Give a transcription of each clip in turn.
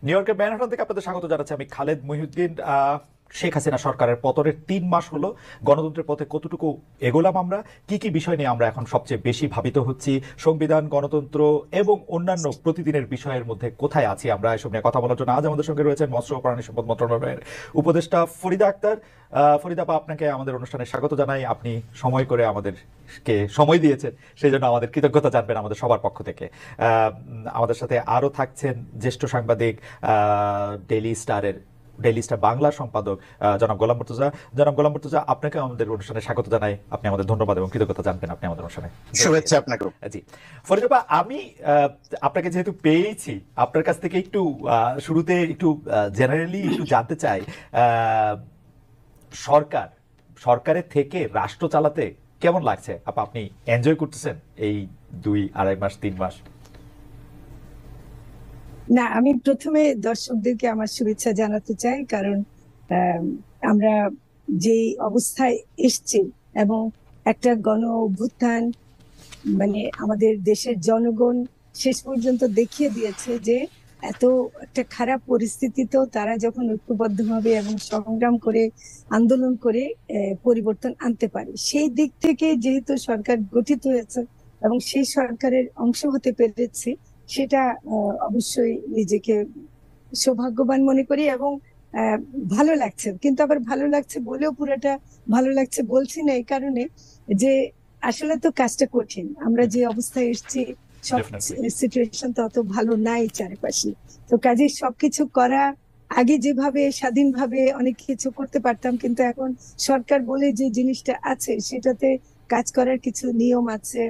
New ইয়র্কের Manhattan থেকে আপনাদের স্বাগত জানাচ্ছি আমি খালেদ মহিউদ্দিন। শেখ হাসিনা সরকারের পতনের 3 মাস হলো, গণতন্ত্রের পথে কতটুকু এগোলাম আমরা, কি কি বিষয় নিয়ে আমরা এখন সবচেয়ে বেশি ভাবিত হচ্ছি, সংবিধান, গণতন্ত্র এবং অন্যান্য প্রতিদিনের বিষয়ের মধ্যে কোথায় আছি আমরা, এসব নিয়ে কথা বলার জন্য আজ আমাদের সঙ্গে রয়েছেন মৎস্য ও প্রাণী সম্পদ মন্ত্রণালয়ের উপদেষ্টা ফরিদা আক্তার। ফরিদা আপা, আপনাকে আমাদের অনুষ্ঠানে স্বাগত জানাই। আপনি সময় করে আমাদেরকে সময় দিয়েছেন, সেই জন্য আমাদের কৃতজ্ঞতা জানবেন আমাদের সবার পক্ষ থেকে। আমাদের সাথে আরো থাকছেন জ্যেষ্ঠ সাংবাদিক, ডেইলি স্টার বাংলা সম্পাদক জনাব গোলাম মুর্তজা। জনাব গোলাম মুর্তজা, আপনাকে আমাদের অনুষ্ঠানে স্বাগত জানাই। আপনি আমাদের ধন্যবাদ এবং কৃতজ্ঞতা জানবেন আপনি আমাদের অনুষ্ঠানে। শুভেচ্ছা আপনাকে। জি ফরিদা, আমি আপনাকে যেহেতু পেয়েছি, আপনার কাছ থেকে একটু শুরুতে একটু জেনারেলি একটু জানতে চাই, সরকারের থেকে রাষ্ট্র চালাতে কেমন লাগছে আপা? আপনি এনজয় করতেছেন এই 2-2.5 মাস 3 মাস? না, আমি প্রথমে দর্শকদেরকে আমার শুভেচ্ছা জানাতে চাই, কারণ আমরা যে অবস্থায় এসছি এবং একটা গণ অভ্যুত্থান, মানে আমাদের দেশের জনগণ শেষ পর্যন্ত দেখিয়ে দিয়েছে যে এত একটা খারাপ পরিস্থিতিতেও তারা যখন ঐক্যবদ্ধভাবে এবং সংগ্রাম করে আন্দোলন করে পরিবর্তন আনতে পারে, সেই দিক থেকে যেহেতু সরকার গঠিত হয়েছে এবং সেই সরকারের অংশ হতে পেরেছি, সেটা অবশ্যই নিজেকে সৌভাগ্যবান মনে করি এবং ভালো লাগছে। কিন্তু আবার ভালো লাগছে বলেও পুরোটা ভালো লাগছে বলছি না, এই কারণে যে আসলে তো কাজটা কঠিন। আমরা যে অবস্থায় এসেছি, সব সিচুয়েশন তো অত ভালো নাই চারপাশে, তো কাজে সবকিছু করা, আগে যেভাবে স্বাধীনভাবে অনেক কিছু করতে পারতাম, কিন্তু এখন সরকার বলে যে জিনিসটা আছে সেটাতে কাজ করার কিছু নিয়ম আছে,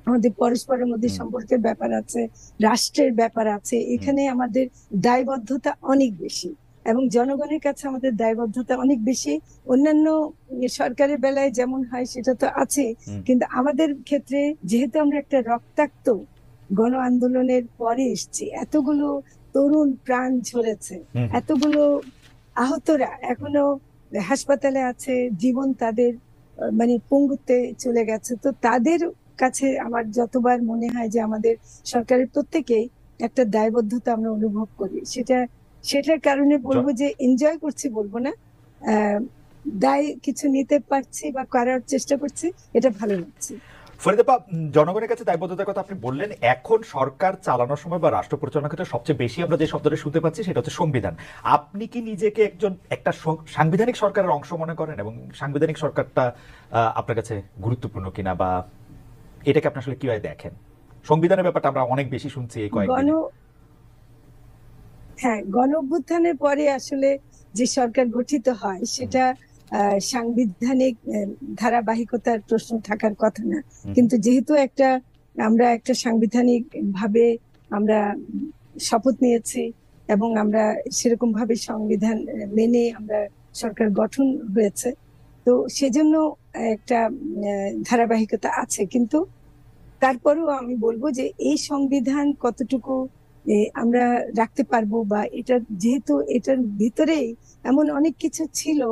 আমাদের পরস্পরের মধ্যে সম্পর্কের ব্যাপার আছে, রাষ্ট্রের ব্যাপার আছে, এখানে আমাদের দায়বদ্ধতা অনেক বেশি এবং জনগণের কাছে আমাদের দায়বদ্ধতা অনেক বেশি। অন্যান্য সরকারের বেলায় যেমন হয় সেটা তো আছে, কিন্তু আমাদের ক্ষেত্রে যেহেতু আমরা একটা রক্তাক্ত গণ আন্দোলনের পরে এসেছি, এতগুলো তরুণ প্রাণ ঝরেছে, এতগুলো আহতরা এখনো হাসপাতালে আছে, জীবন তাদের মানে পঙ্গুতে চলে গেছে, তো তাদের কাছে আমার যতবার মনে হয় যে আমাদের সরকারের প্রত্যেকেই একটা দায়বদ্ধতা আমরা অনুভব করি। সেটার কারণে বলবো যে এনজয় করছি বলবো না, দায় কিছু নিতে পারছি বা করার চেষ্টা করছি, এটা ভালো লাগছে। ফরিদা, জনগণের কাছে দায়বদ্ধতার কথা আপনি বললেন। এখন সরকার চালানোর সময় বা রাষ্ট্র পরিচালনার ক্ষেত্রে সবচেয়ে বেশি আমরা যে শব্দটা শুনতে পাচ্ছি সেটা হচ্ছে সংবিধান। আপনি কি নিজেকে একটা সাংবিধানিক সরকারের অংশ মনে করেন, এবং সাংবিধানিক সরকারটা আপনার কাছে গুরুত্বপূর্ণ কিনা, বা এটাকে আপনি আসলে কিভাবে দেখেন? সংবিধানের ব্যাপারটা আমরা অনেক বেশি শুনছি এই কয়েকদিন। হ্যাঁ, গণ অভ্যুত্থানের পরে আসলে যে সরকার গঠিত হয় সেটা সাংবিধানিক ধারাবাহিকতার প্রশ্ন থাকার কথা না, কিন্তু যেহেতু আমরা একটা সাংবিধানিক ভাবে আমরা শপথ নিয়েছি এবং আমরা সেরকম ভাবে সংবিধান মেনে আমরা সরকার গঠন হয়েছে, তো সেজন্য একটা ধারাবাহিকতা আছে। কিন্তু তারপরেও আমি বলবো যে এই সংবিধান কতটুকু আমরা রাখতে পারবো, বা এটা যেহেতু এটার ভিতরেই এমন অনেক কিছু ছিল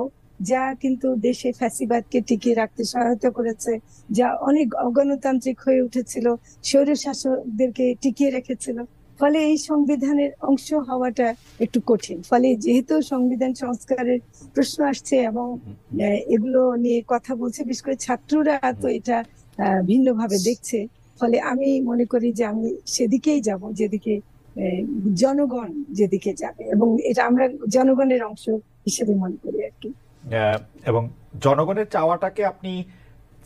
যা কিন্তু দেশে ফ্যাসিবাদকে টিকিয়ে রাখতে সহায়তা করেছে, যা অনেক অগণতান্ত্রিক হয়ে উঠেছিল, স্বৈরশাসকদেরকে টিকিয়ে রেখেছিল, ফলে এই সংবিধানের অংশ হওয়াটা একটু কঠিন। ফলে যেহেতু সংবিধান সংস্কারের প্রশ্ন আসছে এবং এগুলো নিয়ে কথা বলছে, বিশেষ করে ছাত্ররা তো এটা ভিন্নভাবে দেখছে, ফলে আমি মনে করি যে আমি সেদিকেই যাব যেদিকে জনগণ যেদিকে যাবে, এবং এটা আমরা জনগণের অংশ হিসেবে মনে করি আর কি। এবং জনগণের চাওয়াটাকে আপনি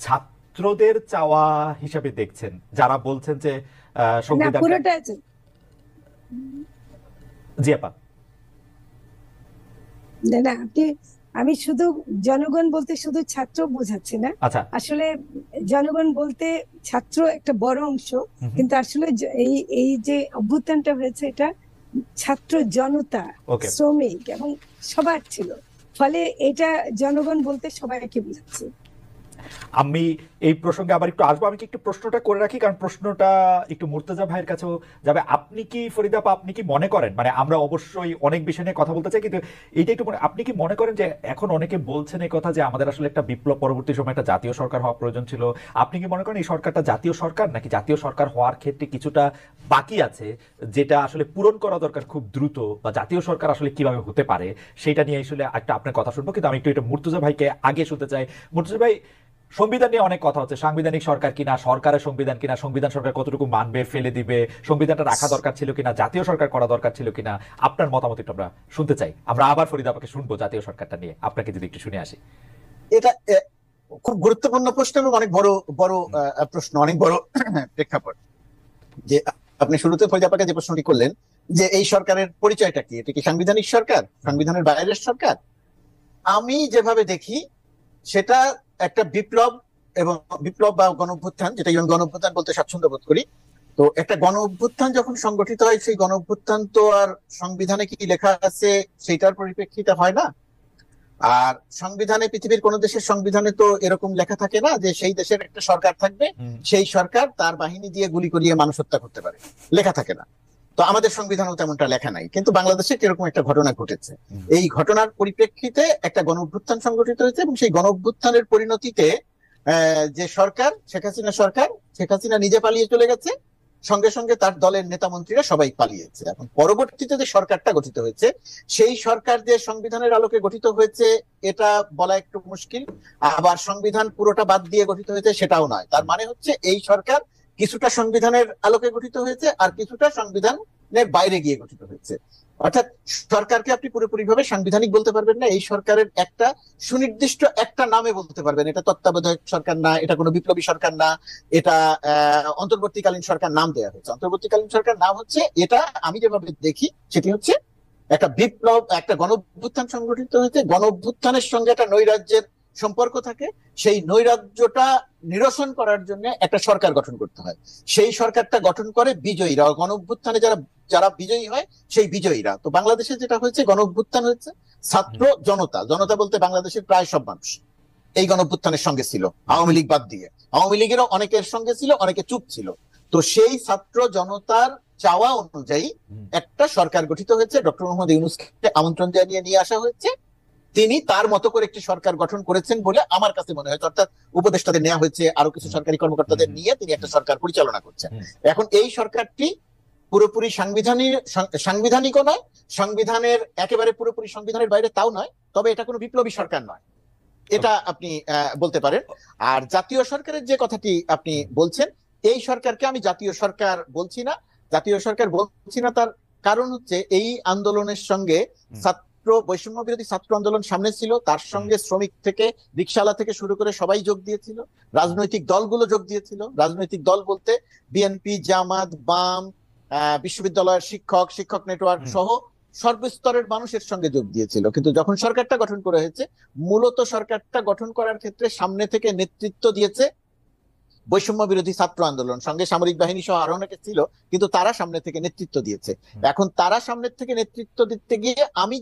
ছাত্রদের চাওয়া হিসেবে দেখছেন, যারা বলছেন যে সংবিধান পুরোটা। জি আপা। না, আমি শুধু জনগণ বলতে শুধু ছাত্র বোঝাচ্ছি না, আসলে জনগণ বলতে ছাত্র একটা বড় অংশ, কিন্তু আসলে এই যে অভ্যুত্থানটা হয়েছে এটা ছাত্র জনতা, শ্রমিক এবং সবার ছিল, ফলে এটা জনগণ বলতে সবাইকে বোঝাচ্ছে। আমি এই প্রসঙ্গে আবার একটু আসবো, আমি কি একটু প্রশ্নটা করে রাখি, কারণ প্রশ্নটা একটু মুর্তজা ভাইয়ের কাছেও যাবে। আপনি কি ফরিদা আপা, আপনি কি মনে করেন, মানে আমরা অবশ্যই অনেক বিষয় নিয়ে কথা বলতে চাই, কিন্তু এইটা একটু আপনি কি মনে করেন যে এখন অনেকে বলছেন এই কথা যে আমাদের আসলে একটা বিপ্লব পরবর্তী সময় একটা জাতীয় সরকার হওয়া প্রয়োজন ছিল, আপনি কি মনে করেন এই সরকারটা জাতীয় সরকার, নাকি জাতীয় সরকার হওয়ার ক্ষেত্রে কিছুটা বাকি আছে যেটা আসলে পূরণ করা দরকার খুব দ্রুত, বা জাতীয় সরকার আসলে কিভাবে হতে পারে সেটা নিয়ে আসলে একটা আপনার কথা শুনবো। কিন্তু আমি একটু এটা মুর্তজা ভাইকে আগে শুনতে চাই। মুর্তজা ভাই, সংবিধান নিয়ে অনেক কথা হচ্ছে, সাংবিধানিক সরকার কিনা, সরকারের সংবিধান কিনা, সংবিধান সরকার কতটুকু মানবে, ফেলে দিবে, সংবিধানটা রাখা দরকার ছিল কিনা, জাতীয় সরকার করা দরকার ছিল কিনা, আপনার মতামত একটু আমরা শুনতে চাই। আমরা আবার ফরিদা আপাকে শুনবো জাতীয় সরকারটা নিয়ে, আপনাকে যদি একটু শুনে আসি। এটা খুব গুরুত্বপূর্ণ প্রশ্ন এবং অনেক বড় বড় প্রশ্ন, অনেক বড় প্রেক্ষাপট। যে আপনি শুরুতে ফরিদা আপাকে যে প্রশ্নটি করলেন যে এই সরকারের পরিচয়টা কি, এটা কি সাংবিধানিক সরকার, সংবিধানের বাইরের সরকার? আমি যেভাবে দেখি সেটা একটা বিপ্লব, এবং বিপ্লব বা গণঅভ্যুত্থান, যেটা আমি গণঅভ্যুত্থান বলতে স্বাচ্ছন্দ্য বোধ করি। তো একটা গণঅভ্যুত্থান যখন সংগঠিত হয়, সেই গণঅভ্যুত্থান তো আর সংবিধানে কি লেখা আছে সেইটার পরিপ্রেক্ষিতে হয় না। আর সংবিধানে, পৃথিবীর কোন দেশের সংবিধানে তো এরকম লেখা থাকে না যে সেই দেশের একটা সরকার থাকবে, সেই সরকার তার বাহিনী দিয়ে গুলি করিয়ে মানুষ হত্যা করতে পারে, লেখা থাকে না। তো আমাদের সংবিধানেও তেমনটা লেখা নাই, কিন্তু বাংলাদেশে এরকম একটা ঘটনা ঘটেছে। এই ঘটনার পরিপ্রেক্ষিতে একটা গণঅভ্যুত্থান সংগঠিত হয়েছে, এবং সেই গণঅভ্যুত্থানের পরিণতিতে যে সরকার, শেখ হাসিনা সরকার, শেখ হাসিনা নিজে পালিয়ে চলে গেছে, সঙ্গে সঙ্গে তার দলের নেতা মন্ত্রীরা সবাই পালিয়েছে। এখন পরবর্তীতে যে সরকারটা গঠিত হয়েছে, সেই সরকার যে সংবিধানের আলোকে গঠিত হয়েছে এটা বলা একটু মুশকিল, আবার সংবিধান পুরোটা বাদ দিয়ে গঠিত হয়েছে সেটাও নয়। তার মানে হচ্ছে এই সরকার কিছুটা সংবিধানের আলোকে গঠিত হয়েছে আর কিছুটা সংবিধানের বাইরে গিয়ে গঠিত হয়েছে। অর্থাৎ সরকারকে আপনি পুরোপুরি ভাবে সাংবিধানিক বলতে পারবেন না। এই সরকারের একটা সুনির্দিষ্ট একটা নামে বলতে পারবেন, এটা তত্ত্বাবধায়ক সরকার না, এটা কোনো বিপ্লবী সরকার না, এটা অন্তর্বর্তীকালীন সরকার নাম দেওয়া হয়েছে। অন্তর্বর্তীকালীন সরকার নাম হচ্ছে, এটা আমি যেভাবে দেখি সেটি হচ্ছে একটা বিপ্লব, একটা গণঅভ্যুত্থান সংগঠিত হয়েছে, গণঅভ্যুত্থানের সঙ্গে একটা নৈরাজ্যের সম্পর্ক থাকে, সেই নৈরাজ্যটা নিরসন করার জন্য একটা সরকার গঠন করতে হয়। সেই সরকারটা গঠন করে বিজয়ীরা, গণঅভ্যুত্থানে যারা যারা বিজয়ী হয় সেই বিজয়ীরা। তো বাংলাদেশে যেটা হয়েছে, গণঅভ্যুত্থান হয়েছে, ছাত্র জনতা, জনতা বলতে বাংলাদেশের প্রায় সব মানুষ এই গণঅভ্যুত্থানের সঙ্গে ছিল, আওয়ামী লীগ বাদ দিয়ে। আওয়ামী লীগেরও অনেকের সঙ্গে ছিল, অনেকে চুপ ছিল। তো সেই ছাত্র জনতার চাওয়া অনুযায়ী একটা সরকার গঠিত হয়েছে, ডক্টর মোহাম্মদ ইউনূসকে আমন্ত্রণ জানিয়ে নিয়ে আসা হয়েছে। তিনি তার মতো করে একটি সরকার গঠন করেছেন বলে আমার কাছে মনে হয়েছে। অর্থাৎ উপদেষ্টাদের নেওয়া হয়েছে, আরো কিছু সরকারি কর্মকর্তাদের নিয়ে তিনি একটা সরকার পরিচালনা করছেন। এখন এই সরকারটি পুরোপুরি সাংবিধানিকও নয়, সংবিধানের একেবারে পুরোপুরি সংবিধানের বাইরে তাও নয়, তবে এটা কোনো বিপ্লবী সরকার নয়, এটা আপনি বলতে পারেন। আর জাতীয় সরকারের যে কথাটি আপনি বলছেন, এই সরকারকে আমি জাতীয় সরকার বলছি না। জাতীয় সরকার বলছি না তার কারণ হচ্ছে, এই আন্দোলনের সঙ্গে বৈষম্য বিরোধী ছাত্র আন্দোলন সামনে ছিল, তার সঙ্গে শ্রমিক থেকে রিকশাওয়ালা থেকে শুরু করে সবাই যোগ দিয়েছিল, রাজনৈতিক দলগুলো যোগ দিয়েছিল। রাজনৈতিক দল বলতে বিএনপি, জামাত, বাম, বিশ্ববিদ্যালয়ের শিক্ষক, শিক্ষক নেটওয়ার্ক সহ সর্বস্তরের মানুষের সঙ্গে যোগ দিয়েছিল। কিন্তু যখন সরকারটা গঠন করা হয়েছে, মূলত সরকারটা গঠন করার ক্ষেত্রে সামনে থেকে নেতৃত্ব দিয়েছে বৈষম্য বিরোধী ছাত্র আন্দোলন, সঙ্গে সামরিক বাহিনী সহ আরো অনেকে ছিল, কিন্তু তারা সামনে থেকে নেতৃত্ব দিয়েছে। এখন তারা সামনে থেকে নেতৃত্ব দিতে গিয়ে আমি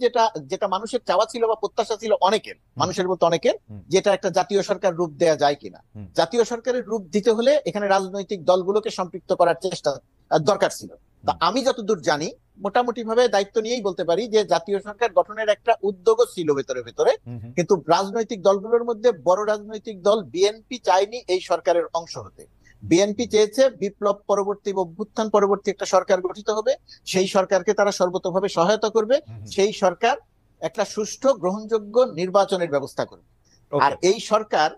যেটা মানুষের চাওয়া ছিল বা প্রত্যাশা ছিল অনেকের, মানুষের মতো অনেকের, যেটা একটা জাতীয় সরকার রূপ দেয়া যায় কিনা। জাতীয় সরকারের রূপ দিতে হলে এখানে রাজনৈতিক দলগুলোকে সম্পৃক্ত করার চেষ্টা দরকার ছিল। তা আমি যতদূর জানি, মোটামুটি ভাবে দায়িত্ব নিয়েই বলতে পারি যে জাতীয় সরকার গঠনের একটা উদ্যোগও ছিল ভেতরে ভেতরে, কিন্তু রাজনৈতিক দলগুলোর মধ্যে বড় রাজনৈতিক দল বিএনপি চায়নি এই সরকারের অংশ হতে। বিএনপি চেয়েছে বিপ্লব পরবর্তী, অভ্যুত্থান পরবর্তী একটা সরকার গঠিত হবে, সেই সরকারকে তারা সর্বতোভাবে সহায়তা করবে, সেই সরকার একটা সুষ্ঠু গ্রহণযোগ্য নির্বাচনের ব্যবস্থা করবে। আর এই সরকার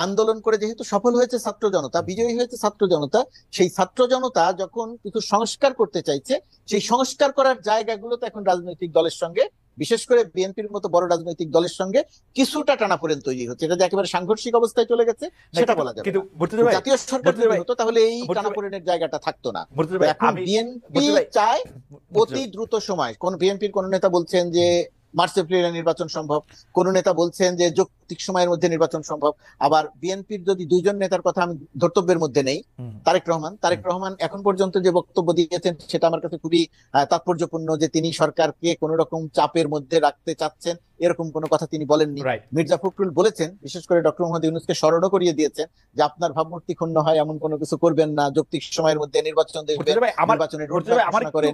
আন্দোলন করে যেহেতু সফল হয়েছে ছাত্র জনতা, বিজয়ী হয়েছে ছাত্র জনতা, সেই ছাত্র জনতা যখন কিছু সংস্কার করতে চাইছে, সেই সংস্কার করার জায়গাগুলোতে এখন রাজনৈতিক দলের সঙ্গে, বিশেষ করে বিএনপির মতো বড় রাজনৈতিক দলের সঙ্গে কিছুটা টানাপোড়েন তৈরি হচ্ছে। এটা যে একেবারে সাংঘর্ষিক অবস্থায় চলে গেছে সেটা বলা যাবে না। জাতীয় সরকার যদি হতো তাহলে এই টানাপোড়েনের জায়গাটা থাকতো না। এখন বিএনপি চায় অতি দ্রুত সময়, কোন বিএনপির কোন নেতা বলছেন যে মার্চ এপ্রিলে নির্বাচন সম্ভব, কোন নেতা বলছেন যে যৌক্তিক সময়ের মধ্যে নির্বাচন সম্ভব। আবার বিএনপির যদি দুইজন নেতার কথা আমি ধর্তব্যের মধ্যে নেই, তারেক রহমান এখন পর্যন্ত যে বক্তব্য দিয়েছেন সেটা আমার কাছে খুবই তাৎপর্যপূর্ণ, যে তিনি সরকারকে কোন রকম চাপের মধ্যে রাখতে চাচ্ছেন এরকম কোনো কথা তিনি বলেননি। মির্জা ফখরুল বলেছেন, বিশেষ করে ডক্টর মোহাম্মদ ইউনূসকে স্মরণও করিয়ে দিয়েছেন যে আপনার ভাবমূর্তি ক্ষুণ্ণ হয় এমন কোনো কিছু করবেন না, যৌক্তিক সময়ের মধ্যে নির্বাচন দেবেন, নির্বাচনের রোডম্যাপ ঘোষণা করেন।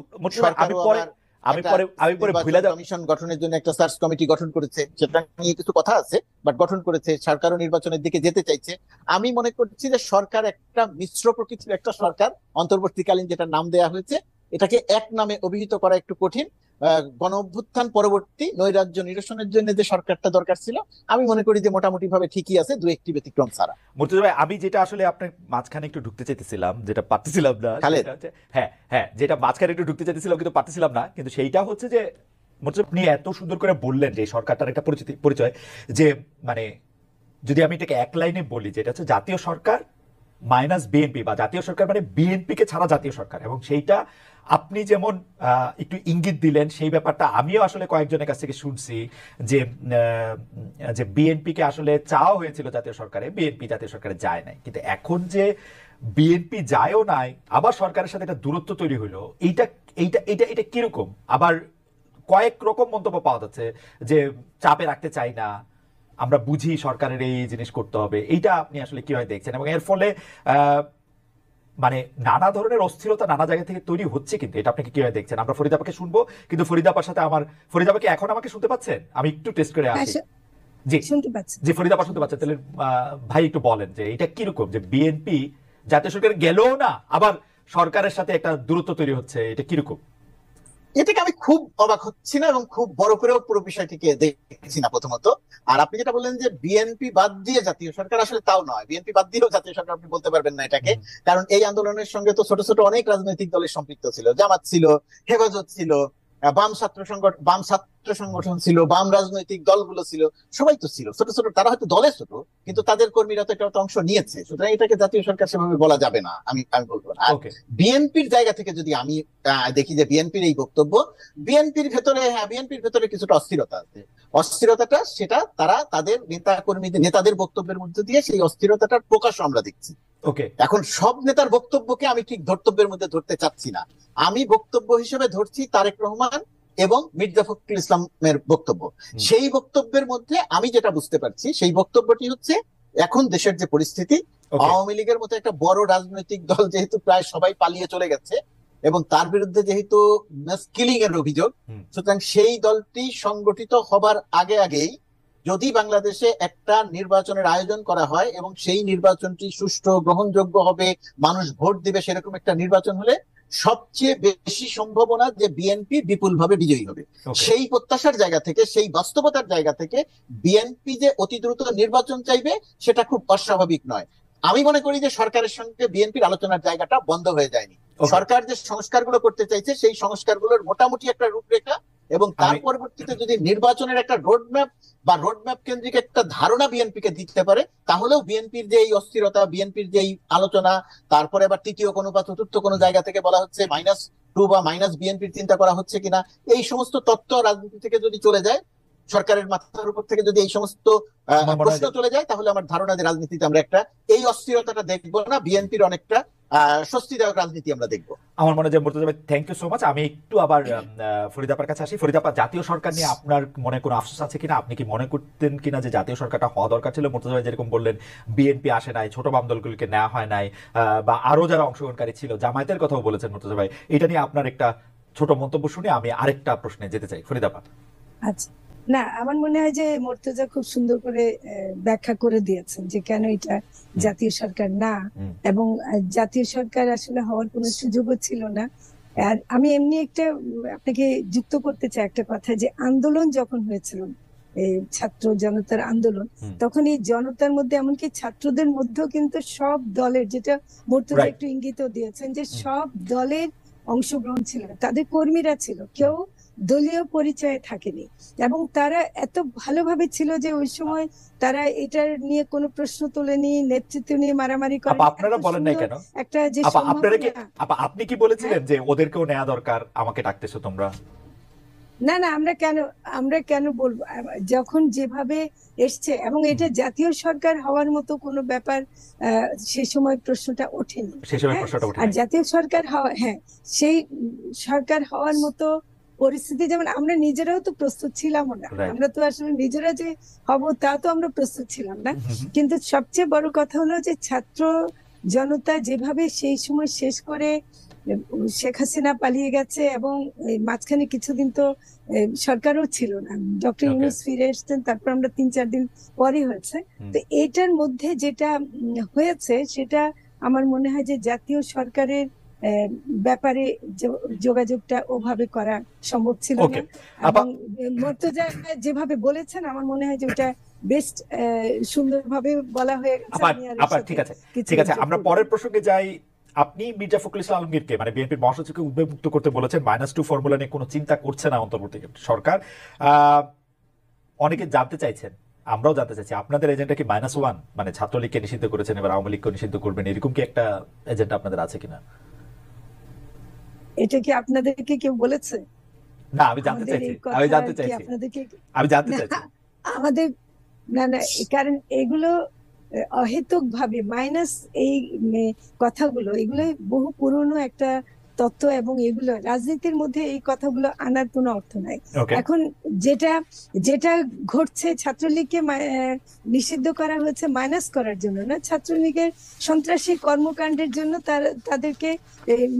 কমিশন গঠনের জন্য একটা সার্চ কমিটি গঠন করেছে, সেটা নিয়ে কিছু কথা আছে, বাট গঠন করেছে। সরকারও নির্বাচনের দিকে যেতে চাইছে। আমি মনে করছি যে সরকার একটা মিশ্র প্রকৃতির একটা সরকার, অন্তর্বর্তীকালীন যেটা নাম দেয়া হয়েছে এটাকে এক নামে অভিহিত করা একটু কঠিন। গণ অভ্যুত্থান পরবর্তী নৈরাজ্য নিরসনের জন্য যে সরকারটা দরকার ছিল, আমি মনে করি যে মোটামুটি ভাবে ঠিকই আছে, দু একটি ব্যতিক্রম ছাড়া। মুর্তজা ভাই, আমি যেটা আসলে আপনার মাঝখানে একটু ঢুকতে চাইতেছিলাম, যেটা পারতেছিলাম না, যেটা মাঝখানে একটু ঢুকতে চাইতেছিলাম কিন্তু পারতেছিলাম না, কিন্তু সেইটা হচ্ছে যে মুর্তজা আপনি এত সুন্দর করে বললেন যে সরকারটার একটা পরিচয়, যে মানে যদি আমি এটাকে এক লাইনে বলি, যেটা হচ্ছে জাতীয় সরকার মাইনাস বিএনপি, বা জাতীয় সরকার মানে বিএনপি কে ছাড়া জাতীয় সরকার। এবং সেইটা আপনি যেমন একটু ইঙ্গিত দিলেন, সেই ব্যাপারটা আমিও আসলে কয়েকজনের কাছ থেকে শুনছি যে বিএনপি কে আসলে চাওয়া হয়েছিল জাতীয় সরকারে, বিএনপি জাতীয় সরকারে যায় নাই। কিন্তু এখন যে বিএনপি যায়ও নাই, আবার সরকারের সাথে একটা দূরত্ব তৈরি হলো, এইটা এইটা এটা এটা কিরকম? আবার কয়েক রকম মন্তব্য পাওয়া যাচ্ছে যে চাপে রাখতে চাই না, আমরা বুঝি সরকারের এই জিনিস করতে হবে। এইটা আপনি আসলে কিভাবে দেখছেন? এবং এর ফলে মানে নানা ধরনের অস্থিরতা নানা জায়গা থেকে তৈরি হচ্ছে, কিন্তু এটা আপনি কিভাবে দেখছেন? আমরা ফরিদাবাকে শুনবো, কিন্তু ফরিদাবার সাথে ফরিদাবাকে এখন আমাকে শুনতে পাচ্ছেন? আমি একটু টেস্ট করে আসি। জি শুনতে পাচ্ছি। জি, ফরিদাবা শুনতে পাচ্ছেন? তাহলে ভাই একটু বলেন যে এটা কিরকম, যে বিএনপি জাতীয় সরকার গেলেও না, আবার সরকারের সাথে একটা দূরত্ব তৈরি হচ্ছে, এটা কিরকম? এটাকে আমি খুব অবাক হচ্ছি না, এবং খুব বড় করেও পুরো বিষয়টিকে দেখছি না প্রথমত। আর আপনি যেটা বললেন যে বিএনপি বাদ দিয়ে জাতীয় সরকার, আসলে তাও নয়। বিএনপি বাদ দিয়েও জাতীয় সরকার আপনি বলতে পারবেন না এটাকে, কারণ এই আন্দোলনের সঙ্গে তো ছোট ছোট অনেক রাজনৈতিক দলের সম্পৃক্ত ছিল। জামাত ছিল, হেফাজত ছিল, বাম ছাত্র সংগঠন ছিল, বাম রাজনৈতিক দলগুলো ছিল, সবাই তো ছিল। ছোট ছোট, তারা হয়তো দলে ছোট, কিন্তু তাদের কর্মীরা তো একটা অংশ নিয়েছে। সুতরাং এটাকে জাতীয় সরকার সেভাবে বলা যাবে না, আমি বলবো না। বিএনপির জায়গা থেকে যদি আমি দেখি যে বিএনপির এই বক্তব্য, বিএনপির ভেতরে কিছুটা অস্থিরতা আছে। অস্থিরতাটা সেটা তারা তাদের নেতাদের বক্তব্যের মধ্যে দিয়ে সেই অস্থিরতাটার প্রকাশ আমরা দেখছি। এখন সব নেতার বক্তব্যকে আমি ঠিক ধর্তব্যের মধ্যে ধরতে চাচ্ছি না। আমি বক্তব্য হিসেবে ধরছি তারেক রহমান এবং মির্জা ফখরুল ইসলামের বক্তব্য। সেই বক্তব্যের মধ্যে আমি যেটা বুঝতে পারছি, সেই বক্তব্যটি হচ্ছে এখন দেশের যে পরিস্থিতি, আওয়ামী লীগের মতো একটা বড় রাজনৈতিক দল যেহেতু প্রায় সবাই পালিয়ে চলে গেছে, এবং তার বিরুদ্ধে যেহেতু কিলিং এর অভিযোগ, সুতরাং সেই দলটি সংগঠিত হবার আগেই যদি বাংলাদেশে একটা নির্বাচনের আয়োজন করা হয় এবং সেই নির্বাচনটি সুষ্ঠু গ্রহণযোগ্য হবে, মানুষ ভোট দিবে, সেরকম একটা নির্বাচন হলে সবচেয়ে বেশি সম্ভাবনা যে বিএনপি বিপুলভাবে বিজয়ী হবে। সেই প্রত্যাশার জায়গা থেকে, সেই বাস্তবতার জায়গা থেকে বিএনপি যে অতি দ্রুত নির্বাচন চাইবে সেটা খুব অস্বাভাবিক নয়। আমি মনে করি যে সরকারের সঙ্গে বিএনপির আলোচনার জায়গাটা বন্ধ হয়ে যায়নি। সরকার যে সংস্কারগুলো করতে চাইছে সেই সংস্কারগুলোর মোটামুটি একটা রূপরেখা, এবং তার পরবর্তীতে যদি নির্বাচনের একটা রোডম্যাপ কেন্দ্রিক একটা ধারণা বিএনপিকে দিতে পারে, তাহলেও বিএনপির যে এই অস্থিরতা, বিএনপির যে এই আলোচনা, তারপরে আবার তৃতীয় কোনো বা চতুর্থ কোনো জায়গা থেকে বলা হচ্ছে -2 বা মাইনাস বিএনপির চিন্তা করা হচ্ছে কিনা, এই সমস্ত তত্ত্ব রাজনীতি থেকে যদি চলে যায়, সরকারের মাথার উপর থেকে যদি এই সমস্ত প্রশ্ন চলে যায়, তাহলে আমার ধারণা যে রাজনীতিতে আমরা একটা এই অস্থিরতাটা দেখবো না, বিএনপির অনেকটা স্বস্তিদায়ক রাজনীতি আমরা দেখবো। আমার মনে হয় মুর্তজা ভাই, থ্যাংক ইউ সো মাচ। আমি একটু আবার ফরিদাবার কাছে আসি। ফরিদাবা, জাতীয় সরকার নিয়ে আপনার মনে কোনো আফসোস আছে কিনা? আপনি কি মনে করতেন কিনা যে জাতীয় সরকারটা হওয়া দরকার ছিল? মুর্তজা ভাই যেরকম বললেন বিএনপি আসে নাই, ছোট বাম দলগুলিকে নেওয়া হয় নাই, বা আরো যারা অংশগ্রহণকারী ছিল, জামায়াতের কথাও বলেছেন মুর্তজা ভাই। এটা নিয়ে আপনার একটা ছোট মন্তব্য শুনে আমি আরেকটা প্রশ্নে যেতে চাই। ফরিদাবা। আচ্ছা, না, আমার মনে হয় যে মুর্তজা খুব সুন্দর করে ব্যাখ্যা করে দিয়েছেন যে কেন এটা জাতীয় সরকার না, এবং জাতীয় সরকার আসলে হওয়ার কোনো সুযোগও ছিল না। আর আমি এমনি একটা আপনাকে যুক্ত করতে চাই একটা কথা, যে আন্দোলন যখন হয়েছিল, ছাত্র জনতার আন্দোলন, তখন এই জনতার মধ্যে, এমনকি ছাত্রদের মধ্যেও কিন্তু সব দলের, যেটা মুর্তজা একটু ইঙ্গিত দিয়েছেন, যে সব দলের অংশগ্রহণ ছিল, তাদের কর্মীরা ছিল, কেউ দলীয় পরিচয়ে থাকেনি, এবং তারা এত ভালোভাবে ছিল যে ওই সময় তারা এটার নিয়ে কোনো প্রশ্ন তোলেনি, নেতৃত্ব নিয়ে মারামারি করে। আপনারা বলেন নাই কেন? একটা যে আপনি কি বলেছিলেন যে ওদেরকেও নেওয়া দরকার, আমাকে ডাকতেছো তোমরা? না না, আমরা কেন বলবো, যখন যেভাবে এসছে, এবং এটা জাতীয় সরকার হওয়ার মতো কোনো ব্যাপার সে সময় প্রশ্নটা ওঠেনি। সেই সময় হ্যাঁ, প্রশ্নটা ওঠে আর নাই। জাতীয় সরকার হওয়া, হ্যাঁ, সেই সরকার হওয়ার মতো পরিস্থিতি, যেমন আমরা নিজেরাও তো প্রস্তুত ছিলাম না, রাইট। আমরা তো আসলে নিজেরা যে হব তা তো আমরা প্রস্তুত ছিলাম না। কিন্তু সবচেয়ে বড় কথা হলো যে ছাত্র জনতা যেভাবে সেই সময় শেষ করে শেখ হাসিনা পালিয়ে গেছে, এবং এই মাঝখানে কিছুদিন তো সরকারও ছিল না, ডক্টর ওকে। ইউনূস ফিরে এসেছেন, তারপর আমরা 3-4 দিন পরে হয়েছে। তো এটার মধ্যে যেটা হয়েছে, সেটা আমার মনে হয় যে জাতীয় সরকারের ব্যাপারে যোগাযোগটা ওভাবে করা সম্ভব ছিল ওকে না। আপা, এবং মর্তজা যেভাবে বলেছেন, আমার মনে হয় যে ওটা বেস্ট সুন্দরভাবে বলা হয়ে গেছে। আপা আমি আর আপা এর ঠিক আছে, সাথে কিছু ঠিক আছে, যোগ আমরা করব পরের না। প্রসঙ্গে যাই। আপনি মির্জা ফখরুল ইসলাম আলমগীরকে, মানে বিএনপির মহাসচিবকে উদ্বেগমুক্ত করতে বলেছেন, -2 ফর্মুলা নিয়ে কোনো চিন্তা করছে না অন্তর্বর্তী সরকার। অনেকে জানতে চাইছেন, আমরাও জানতে চাইছি, আপনাদের এজেন্ডা কি -1, মানে ছাত্রলীগকে নিষিদ্ধ করেছেন, এবার আওয়ামী লীগকে নিষিদ্ধ করবেন, এরকম কি একটা এজেন্ডা আপনাদের আছে কিনা? এটা কি আপনাদেরকে কেউ বলেছে? না, আমি জানতে আমাদের চাইছি, এই আমি কথা জানতে কি চাইছি, আপনাদেরকে? আমি জানতে না, চাইছি। আমাদের, না না, কারণ এগুলো অহেতুক ভাবে মাইনাস, এই কথাগুলো, এগুলো বহু পুরনো একটা তত্ত্ব, এবং এগুলো রাজনীতির মধ্যে এই কথাগুলো আনার কোনো অর্থ নাই। ওকে, এখন যেটা যেটা ঘটছে, ছাত্রলীগকে নিষিদ্ধ করা হয়েছে মাইনাস করার জন্য না, ছাত্রলীগের সন্ত্রাসী কর্মকাণ্ডের জন্য তাদেরকে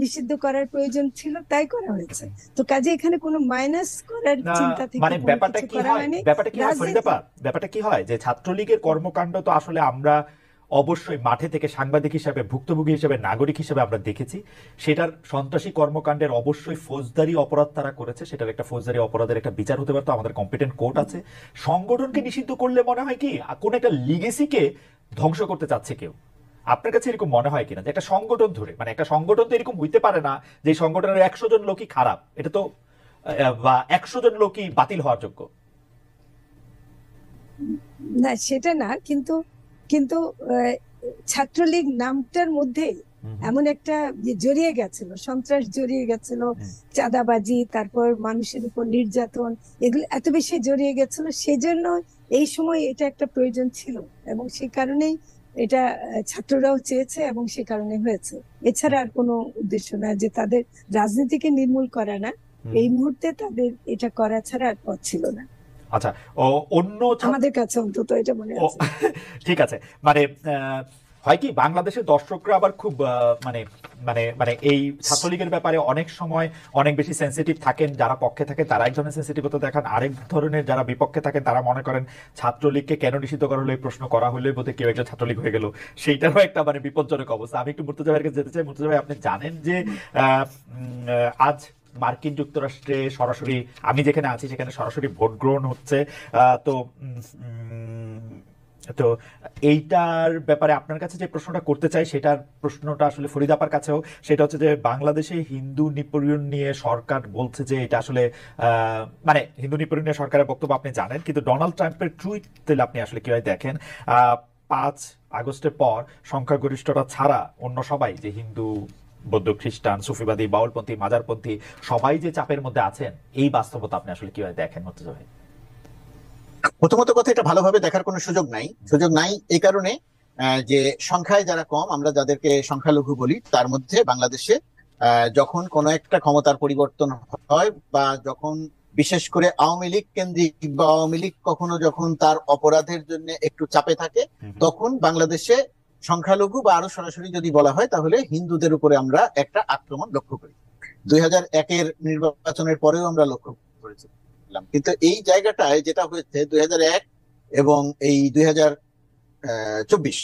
নিষিদ্ধ করার প্রয়োজন ছিল, তাই করা হয়েছে। তো কাজে এখানে কোনো মাইনাস করার না, চিন্তা থেকে মানে কোনো ব্যাপারটা কিছু কি করা হয়, হয়নি। ব্যাপারটা কি হয় রাজনীতি, ফরিদাপা, ব্যাপারটা কি হয় যে ছাত্রলীগের কর্মকাণ্ড তো আসলে আমরা অবশ্যই মাঠে থেকে সাংবাদিক হিসেবে, ভুক্তভোগী হিসেবে, নাগরিক হিসেবে আমরা দেখেছি। সেটার সন্ত্রাসী কর্মকাণ্ডের অবশ্যই ফৌজদারি অপরাধ তারা করেছে, সেটার একটা ফৌজদারি অপরাধের একটা বিচার হতে পারতো, আমাদের কম্পিটেন্ট কোর্ট আছে। সংগঠনকে নিষিদ্ধ করলে মনে হয় কি কোন একটা লিগেসিকে ধ্বংস করতে চাচ্ছে কেউ। আপনার কাছে এরকম মনে হয় কিনা যে একটা সংগঠন ধরে, মানে একটা সংগঠন তো এরকম হইতে পারে না যে এই সংগঠনের 100 জন লোকই খারাপ, এটা তো বা 100 জন লোকই বাতিল হওয়ার যোগ্য। না সেটা না, কিন্তু কিন্তু ছাত্রলীগ নামটার মধ্যে এমন একটা জড়িয়ে গেছিল, সন্ত্রাস জড়িয়ে গেছিল, চাঁদাবাজি, তারপর মানুষের উপর নির্যাতন, এগুলো এত বেশি জড়িয়ে গেছিল, সেজন্য এই সময় এটা একটা প্রয়োজন ছিল, এবং সেই কারণেই এটা ছাত্ররাও চেয়েছে, এবং সে কারণে হয়েছে। এছাড়া আর কোনো উদ্দেশ্য না, যে তাদের রাজনীতিকে নির্মূল করা না, এই মুহূর্তে তাদের এটা করা ছাড়া আর পথ ছিল না। আচ্ছা, অন্য আমাদের কাছে অন্তত এটা মনে আছে। ঠিক আছে, মানে হয় কি বাংলাদেশের দর্শকরা আবার খুব মানে মানে মানে এই ছাত্রলীগের ব্যাপারে অনেক সময় অনেক বেশি সেন্সিটিভ থাকেন। যারা পক্ষে থাকেন তারা এক ধরনের সেন্সিটিভিটি দেখান, আরেক ধরনের যারা বিপক্ষে থাকেন তারা মনে করেন ছাত্রলীগকে কেন নিষিদ্ধ করা হলো, এই প্রশ্ন করা হলে বোধহয় কেউ একটা ছাত্রলীগ হয়ে গেল, সেইটারও একটা মানে বিপজ্জনক অবস্থা। আমি একটু মুর্তজা ভাইয়ের কাছে যেতে চাই। মুর্তজা ভাই, আপনি জানেন যে আজ মার্কিন যুক্তরাষ্ট্রে সরাসরি, আমি যেখানে আছি সেখানে সরাসরি ভোট গ্রহণ হচ্ছে। তো তো এইটার ব্যাপারে আপনার কাছে যে প্রশ্নটা করতে চাই, সেটার প্রশ্নটা আসলে ফরিদাপার কাছেও, সেটা হচ্ছে যে বাংলাদেশে হিন্দু নিপীড়ন নিয়ে সরকার বলছে যে এটা আসলে মানে হিন্দু নিপীড়ন নিয়ে সরকারের বক্তব্য আপনি জানেন, কিন্তু ডোনাল্ড ট্রাম্পের টুইট দিলে আপনি আসলে কিভাবে দেখেন 5 আগস্টের পর সংখ্যাগরিষ্ঠরা ছাড়া অন্য সবাই, যে হিন্দু, বৌদ্ধ, খ্রিস্টান, সুফিবাদী, বাউলপন্থী, মাজারপন্থী, সবাই যে চাপের মধ্যে আছেন, এই বাস্তবতা আপনি আসলে কিভাবে দেখেন মুর্তজা ভাই? প্রথমত কথা, এটা ভালোভাবে দেখার কোনো সুযোগ নাই এই কারণে যে সংখ্যায় যারা কম, আমরা যাদেরকে সংখ্যালঘু বলি, তার মধ্যে বাংলাদেশে যখন কোনো একটা ক্ষমতার পরিবর্তন হয়, বা যখন বিশেষ করে আওয়ামী লীগ কেন্দ্রিক, বা আওয়ামী লীগ কখনো যখন তার অপরাধের জন্য একটু চাপে থাকে, তখন বাংলাদেশে সংখ্যালঘু, বা আরো সরাসরি যদি বলা হয় তাহলে হিন্দুদের উপরে আমরা একটা আক্রমণ লক্ষ্য করি। 2001-এর নির্বাচনের পরেও আমরা লক্ষ্য করেছি। কিন্তু এই জায়গাটায় যেটা হয়েছে 2001 এবং এই 2024,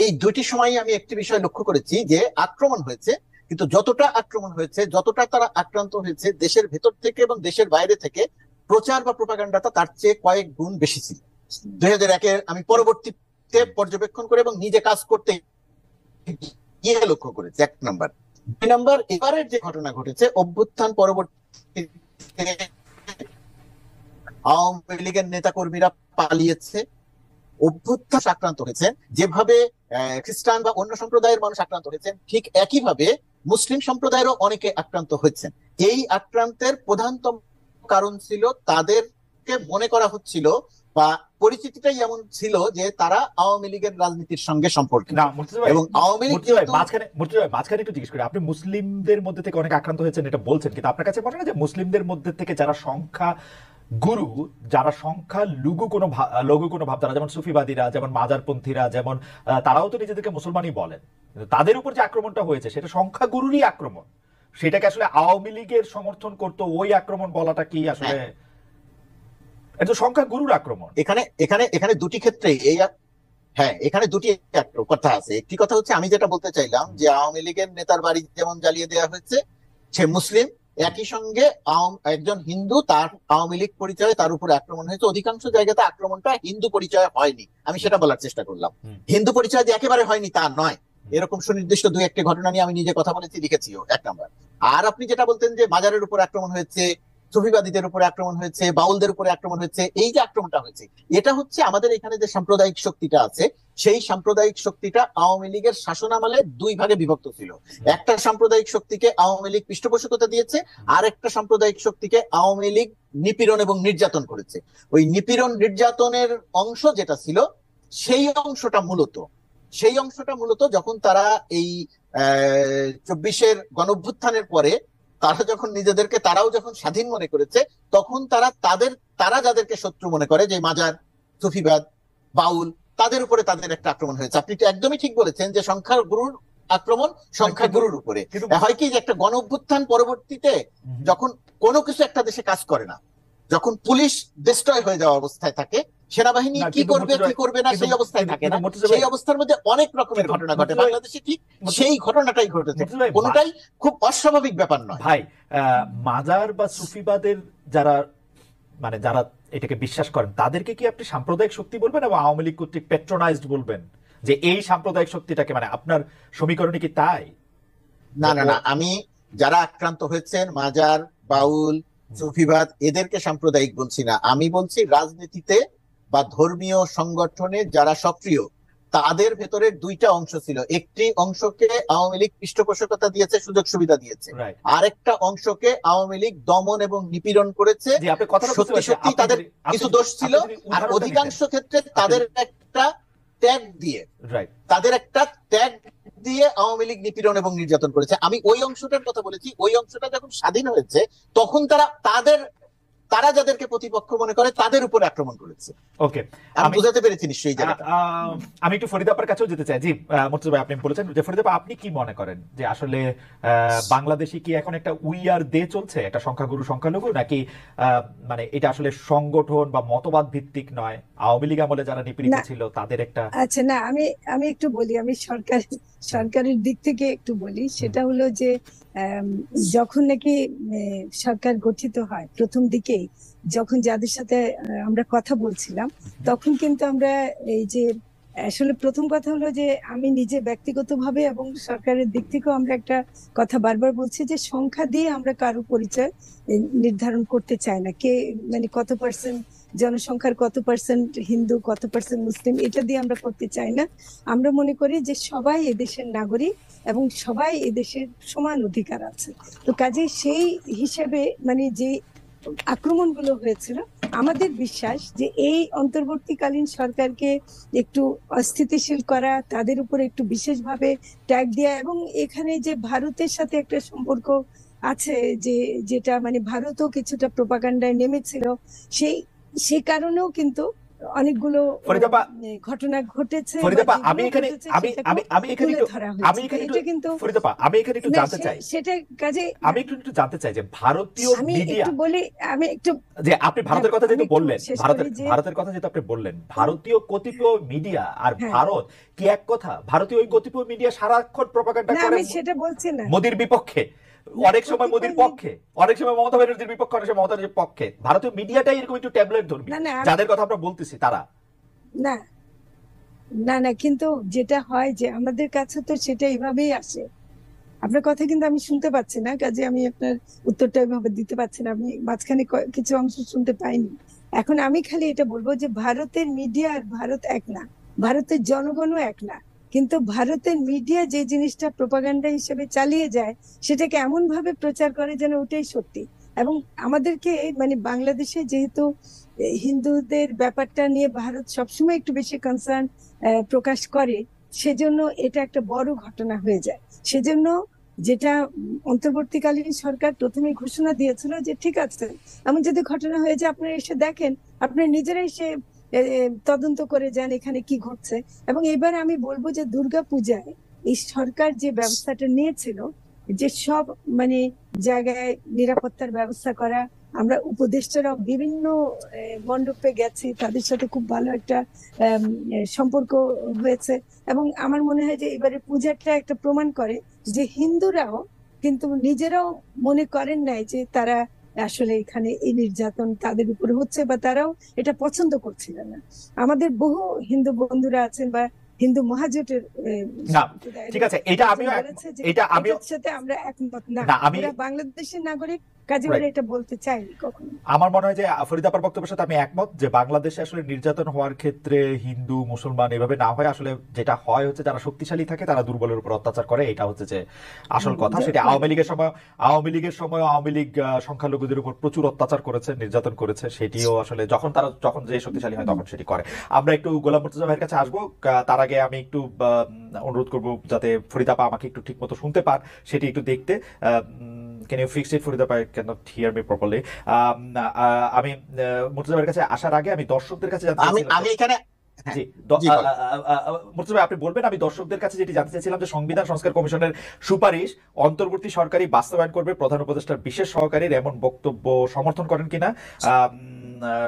এই দুইটি সময় আমি একটি বিষয় লক্ষ্য করেছি, যে আক্রমণ হয়েছে, কিন্তু যতটা আক্রমণ হয়েছে, যতটা তারা আক্রান্ত হয়েছে দেশের ভেতর থেকে এবং দেশের বাইরে থেকে, প্রচার বা প্রোপাগান্ডাটা তার চেয়ে কয়েক গুণ বেশি ছিল 2001-এর। আমি পরবর্তীতে পর্যবেক্ষণ করে এবং নিজে কাজ করতে গিয়ে লক্ষ্য করেছি, 1 নাম্বার। 2 নাম্বার, এবারের যে ঘটনা ঘটেছে অভ্যুত্থান পরবর্তী, আওয়ামী লীগের নেতা কর্মীরা পালিয়েছে, অভ্যুত্থান আক্রান্ত হয়েছে, যেভাবে খ্রিস্টান বা অন্য সম্প্রদায়ের মানুষ আক্রান্ত হয়েছেন, ঠিক একইভাবে মুসলিম সম্প্রদায়েরও অনেকে আক্রান্ত হয়েছেন। এই আক্রান্তের প্রধানতম কারণ ছিল, তাদেরকে মনে করা হচ্ছিল বা পরিচিতিটাই এমন ছিল যে তারা আওয়ামী লীগের রাজনীতির সঙ্গে সম্পর্কিত। না মুর্তজা ভাই, এবং আওয়ামী লীগ মুর্তজা ভাই, যেহেতু- মাঝখানে একটু জিজ্ঞেস করি, আপনি মুসলিমদের মধ্যে থেকে অনেক আক্রান্ত হয়েছেন এটা বলছেন, কিন্তু আপনার কাছে মনে হয় না যে মুসলিমদের মধ্যে থেকে যারা সংখ্যা গুরু, যারা সংখ্যা লঘু কোনো ভাবধারা, যেমন সুফিবাদীরা, যেমন মাজারপন্থীরা, যেমন তারাও তো নিজেদেরকে মুসলমানই বলেন, কিন্তু তাদের উপর যে আক্রমণটা হয়েছে সেটা সংখ্যা গুরুরই আক্রমণ, সেটাকে আসলে আওয়ামী লীগের সমর্থন করতো ওই আক্রমণ বলাটা কি আসলে এটা সংখ্যা গুরুর আক্রমণ? এখানে এখানে এখানে দুটি ক্ষেত্রে হ্যাঁ, এখানে দুটি কথা আছে। একটি কথা হচ্ছে, আমি যেটা বলতে চাইলাম যে আওয়ামী লীগের নেতার বাড়ি যেমন জ্বালিয়ে দেওয়া হয়েছে, সে মুসলিম, একই সঙ্গে একজন হিন্দু, তার আওয়ামী লীগ পরিচয়ে তার উপরে আক্রমণ হয়েছে। অধিকাংশ জায়গাতে আক্রমণটা হিন্দু পরিচয়ে হয়নি, আমি সেটা বলার চেষ্টা করলাম। হিন্দু পরিচয় যে একেবারে হয়নি তা নয়, এরকম সুনির্দিষ্ট দুই একটি ঘটনা নিয়ে আমি নিজে কথা বলেছি, লিখেছিও, এক নাম্বার। আর আপনি যেটা বলতেন যে মাজারের উপর আক্রমণ হয়েছে, সুফিবাদীদের উপরে আক্রমণ হয়েছে, বাউলদের উপরে আক্রমণ হয়েছে, এই যে আক্রমণটা হয়েছে, এটা হচ্ছে আমাদের এখানে যে সাম্প্রদায়িক শক্তিটা আছে, সেই সাম্প্রদায়িক শক্তিটা আওয়ামী লীগের শাসনামলে দুই ভাগে বিভক্ত ছিল। একটা সাম্প্রদায়িক শক্তিকে আওয়ামী লীগ পৃষ্ঠপোষকতা দিয়েছে, আর একটা সাম্প্রদায়িক শক্তিকে আওয়ামী লীগ নিপীড়ন এবং নির্যাতন করেছে। ওই নিপীড়ন নির্যাতনের অংশ যেটা ছিল, সেই অংশটা মূলত যখন তারা এই 24-এর গণঅভ্যুত্থানের পরে তারা যখন নিজেদেরকে তারাও যখন স্বাধীন মনে করেছে, তখন তারা যাদেরকে শত্রু মনে করে, যে মাজার, সুফিবাদ, বাউল, তাদের উপরে তাদের একটা আক্রমণ হয়েছে। আপনি তো একদমই ঠিক বলেছেন যে সংখ্যাগুরুর আক্রমণ সংখ্যাগুরুর উপরে। হয় কি যে একটা গণ অভ্যুত্থান পরবর্তীতে যখন কোনো কিছু একটা দেশে কাজ করে না, যখন পুলিশ ডিস্ট্রয় হয়ে যাওয়া অবস্থায় থাকে, সেনাবাহিনী কি করবে না সেই অবস্থায় থাকে না, সেই অবস্থার মধ্যে অনেক রকমের ঘটনা ঘটে। বাংলাদেশে ঠিক সেই ঘটনাটাই ঘটেছে, কোনটাই খুব অস্বাভাবিক ব্যাপার নয়। ভাই, মাজার বা সুফিবাদের যারা যারা এটাকে বিশ্বাস করেন, তাদেরকে কি আপনি সাম্প্রদায়িক শক্তি বলবেন এবং আওয়ামী লীগ কর্তৃক পেট্রোনাইজড বলবেন, যে এই সাম্প্রদায়িক শক্তিটাকে, আপনার সমীকরণে কি তাই? না, আমি যারা আক্রান্ত হয়েছেন, মাজার, বাউল, সুফিবাদ, এদেরকে সাম্প্রদায়িক বলছি না। আমি বলছি রাজনীতিতে বা ধর্মীয় সংগঠনে যারা সক্রিয়, তাদের ভেতরে দুইটা অংশ ছিল। একটি অংশকে আওয়ামী লীগ পৃষ্ঠপোষকতা দিয়েছে, সুযোগ সুবিধা দিয়েছে, আরেকটা অংশকে আওয়ামী লীগ দমন এবং নিপীড়ন করেছে। সত্যি সত্যি তাদের কিছু দোষ ছিল, আর অধিকাংশ ক্ষেত্রে তাদের একটা ট্যাগ দিয়ে আওয়ামী লীগ নিপীড়ন এবং নির্যাতন করেছে। আমি ওই অংশটার কথা বলেছি। ওই অংশটা যখন স্বাধীন হয়েছে, তখন তারা যাদেরকে প্রতিপক্ষ মনে করে তাদের উপর আক্রমণ করেছে। ওকে, আমি বুঝাতে পেরেছি নিশ্চয়ই জায়গাটা। আমি একটু ফরিদ আপার কাছেও যেতে চাই। জি মুর্তজা ভাই, আপনি বলেছেন যে ফরিদ আপা, আপনি কি মনে করেন যে আসলে বাংলাদেশে কি এখন একটা উই আর দে চলছে, একটা সংখ্যাগুরু সংখ্যালঘু, নাকি এটা আসলে সংগঠন বা মতবাদ ভিত্তিক নয়, আওয়ামী লীগ আমলে যারা নিপীড়িত ছিল তাদের একটা? আচ্ছা, না, আমি একটু বলি, আমি সরকারের দিক থেকে একটু বলি। সেটা হলো যে যখন নাকি সরকার গঠিত হয়, প্রথম দিকেই যখন যাদের সাথে আমরা কথা বলছিলাম, তখন কিন্তু আমরা এই যে আসলে প্রথম কথা হলো যে আমি নিজে ব্যক্তিগতভাবে এবং সরকারের দিক থেকেও আমরা একটা কথা বারবার বলছি যে সংখ্যা দিয়ে আমরা কারো পরিচয় নির্ধারণ করতে চাই না। কে কত পার্সেন্ট জনসংখ্যার, কত পার্সেন্ট হিন্দু, কত পার্সেন্ট মুসলিম, এটা দিয়ে আমরা করতে চাই না। আমরা মনে করি যে সবাই এদেশের নাগরিক এবং সবাই এদেশের সমান অধিকার আছে। তো কাজে সেই হিসেবে যে আক্রমণগুলো হয়েছিল, আমাদের বিশ্বাস যে এই অন্তর্বর্তীকালীন সরকারকে একটু অস্থিতিশীল করা, তাদের উপর একটু বিশেষভাবে ট্যাগ দেওয়া, এবং এখানে যে ভারতের সাথে একটা সম্পর্ক আছে, যেটা ভারতও কিছুটা প্রোপাগান্ডায় নেমেছিল, সেই কারণেও কিন্তু অনেকগুলো ঘটনা ঘটেছে। আমি এখানে একটু জানতে চাই যে ভারতীয় মিডিয়া, আমি একটু যে আপনি ভারতের কথা যেহেতু বললেন, ভারতের কথা যেহেতু আপনি বললেন, ভারতীয় কতিপয় মিডিয়া আর ভারত কি এক কথা? ভারতীয় ওই কতিপয় মিডিয়া সারাক্ষণ প্রোপাগান্ডা করে, সেটা বলছি না, মোদির বিপক্ষে, অনেক সময় মোদির পক্ষে, অনেক সময় মমতা ব্যানার্জির বিপক্ষে, অনেক সময় মমতা ব্যানার্জির পক্ষে। ভারতীয় মিডিয়াটাই এরকম একটু ট্যাবলেট ধর্মী, যাদের কথা আমরা বলতেছি তারা। না, কিন্তু যেটা হয় যে আমাদের কাছে তো সেটা এইভাবেই আসে। আপনার কথা কিন্তু আমি শুনতে পাচ্ছি না, কাজে আমি আপনার উত্তরটা এভাবে দিতে পারছি না। আমি মাঝখানে কিছু অংশ শুনতে পাইনি। এখন আমি খালি এটা বলবো যে ভারতের মিডিয়া আর ভারত এক না, ভারতের জনগণও এক না। কিন্তু ভারতের মিডিয়া যে জিনিসটা প্রোপাগান্ডা হিসেবে চালিয়ে যায়, সেটাকে এমন ভাবে প্রচার করে যেন ওটাই সত্যি। এবং আমাদেরকে মানে বাংলাদেশে যেহেতু হিন্দুদের ব্যাপারটা নিয়ে ভারত সবসময় একটু বেশি কনসার্ন প্রকাশ করে, সেজন্য এটা একটা বড় ঘটনা হয়ে যায়। সেজন্য যেটা অন্তর্বর্তীকালীন সরকার প্রথমে ঘোষণা দিয়েছিল যে ঠিক আছে, এমন যদি ঘটনা হয়ে যায় আপনারা এসে দেখেন, আপনারা নিজেরাই এসে তদন্ত করে যান এখানে কি ঘটছে। এবং এবার আমি বলবো যে দুর্গাপূজায় এই সরকার যে ব্যবস্থাটা নিয়েছিল, যে সব মানে জায়গায় নিরাপত্তার ব্যবস্থা করা, আমরা উপদেষ্টারাও বিভিন্ন মণ্ডপে গেছি, তাদের সাথে খুব ভালো একটা সম্পর্ক হয়েছে। এবং আমার মনে হয় যে এবারে পূজাটা একটা প্রমাণ করে যে হিন্দুরাও কিন্তু নিজেরাও মনে করেন নাই যে তারা আসলে এখানে এই নির্যাতন তাদের উপরে হচ্ছে, বা তারাও এটা পছন্দ করছিলেন না। আমাদের বহু হিন্দু বন্ধুরা আছেন বা হিন্দু মহাজোটের না ঠিক আছে, এটা আমিও বলেছে যে এটা আমিও এটার সাথে আমরা একমত না। না, আমি ওরা বাংলাদেশের নাগরিক, কাজে ওরা এটা বলতে চাইনি কখনো। আমার মনে হয় যে ফরিদ আপার বক্তব্যের সাথে আমি একমত যে বাংলাদেশে আসলে নির্যাতন হওয়ার ক্ষেত্রে হিন্দু মুসলমান এভাবে না হয়, আসলে যেটা হয় হচ্ছে যারা শক্তিশালী থাকে তারা দুর্বলের উপর অত্যাচার করে, এটা হচ্ছে যে আসল কথা। সেটা আওয়ামী লীগের সময় আওয়ামী লীগ সংখ্যালঘুদের উপর প্রচুর অত্যাচার করেছে, নির্যাতন করেছে, সেটিও আসলে যখন যে শক্তিশালী হয় তখন সেটি করে। আমরা একটু গোলাম মুর্তজা ভাইয়ের কাছে আসবো, তার আগে আমি একটু অনুরোধ করবো যাতে ফরিদ আপা আমাকে একটু ঠিক মতো শুনতে পার, সেটি একটু দেখতে। Can you fix it, Farida? I cannot hear me properly. আমি মুর্তজা ভাইয়ের কাছে আসার আগে আমি দর্শকদের কাছে জানতে আমি এখানে জি জি, বল। মুর্তজা ভাই আপনি বলবেন, আমি দর্শকদের কাছে যেটি জানতে চাইছিলাম যে সংবিধান সংস্কার কমিশনের সুপারিশ অন্তর্বর্তী সরকারই বাস্তবায়ন করবে, প্রধান উপদেষ্টার বিশেষ সহকারীর এমন বক্তব্য সমর্থন করেন কিনা?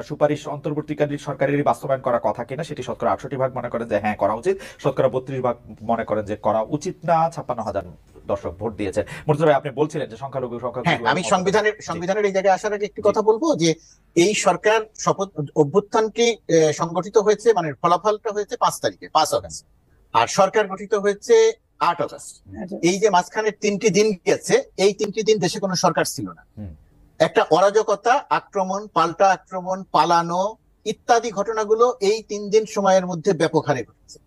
সুপারিশ অন্তর্বর্তীকালীন সরকারেরই বাস্তবায়ন করার কথা কিনা সেটি শতকরা 68% মনে করেন যে হ্যাঁ করা উচিত, শতকরা 32% মনে করেন যে করা উচিত না। 56,000 দর্শক ভোট দিয়েছেন। মুর্তজা ভাই আপনি বলছিলেন যে সংখ্যালঘু হ্যাঁ, আমি সংবিধানের এই জায়গায় আসার আগে একটি কথা বলবো যে এই সরকার শপথ অভ্যুত্থানটি সংগঠিত হয়েছে, মানে ফলাফলটা হয়েছে 5 তারিখে, 5 আগস্ট, আর সরকার গঠিত হয়েছে 8 আগস্ট। এই যে মাঝখানে 3টি দিন গেছে, এই 3টি দিন দেশে কোনো সরকার ছিল না। একটা অরাজকতা, আক্রমণ, পাল্টা আক্রমণ, পালানো ইত্যাদি ঘটনাগুলো এই 3 দিন সময়ের মধ্যে ব্যাপক হারে ঘটেছে।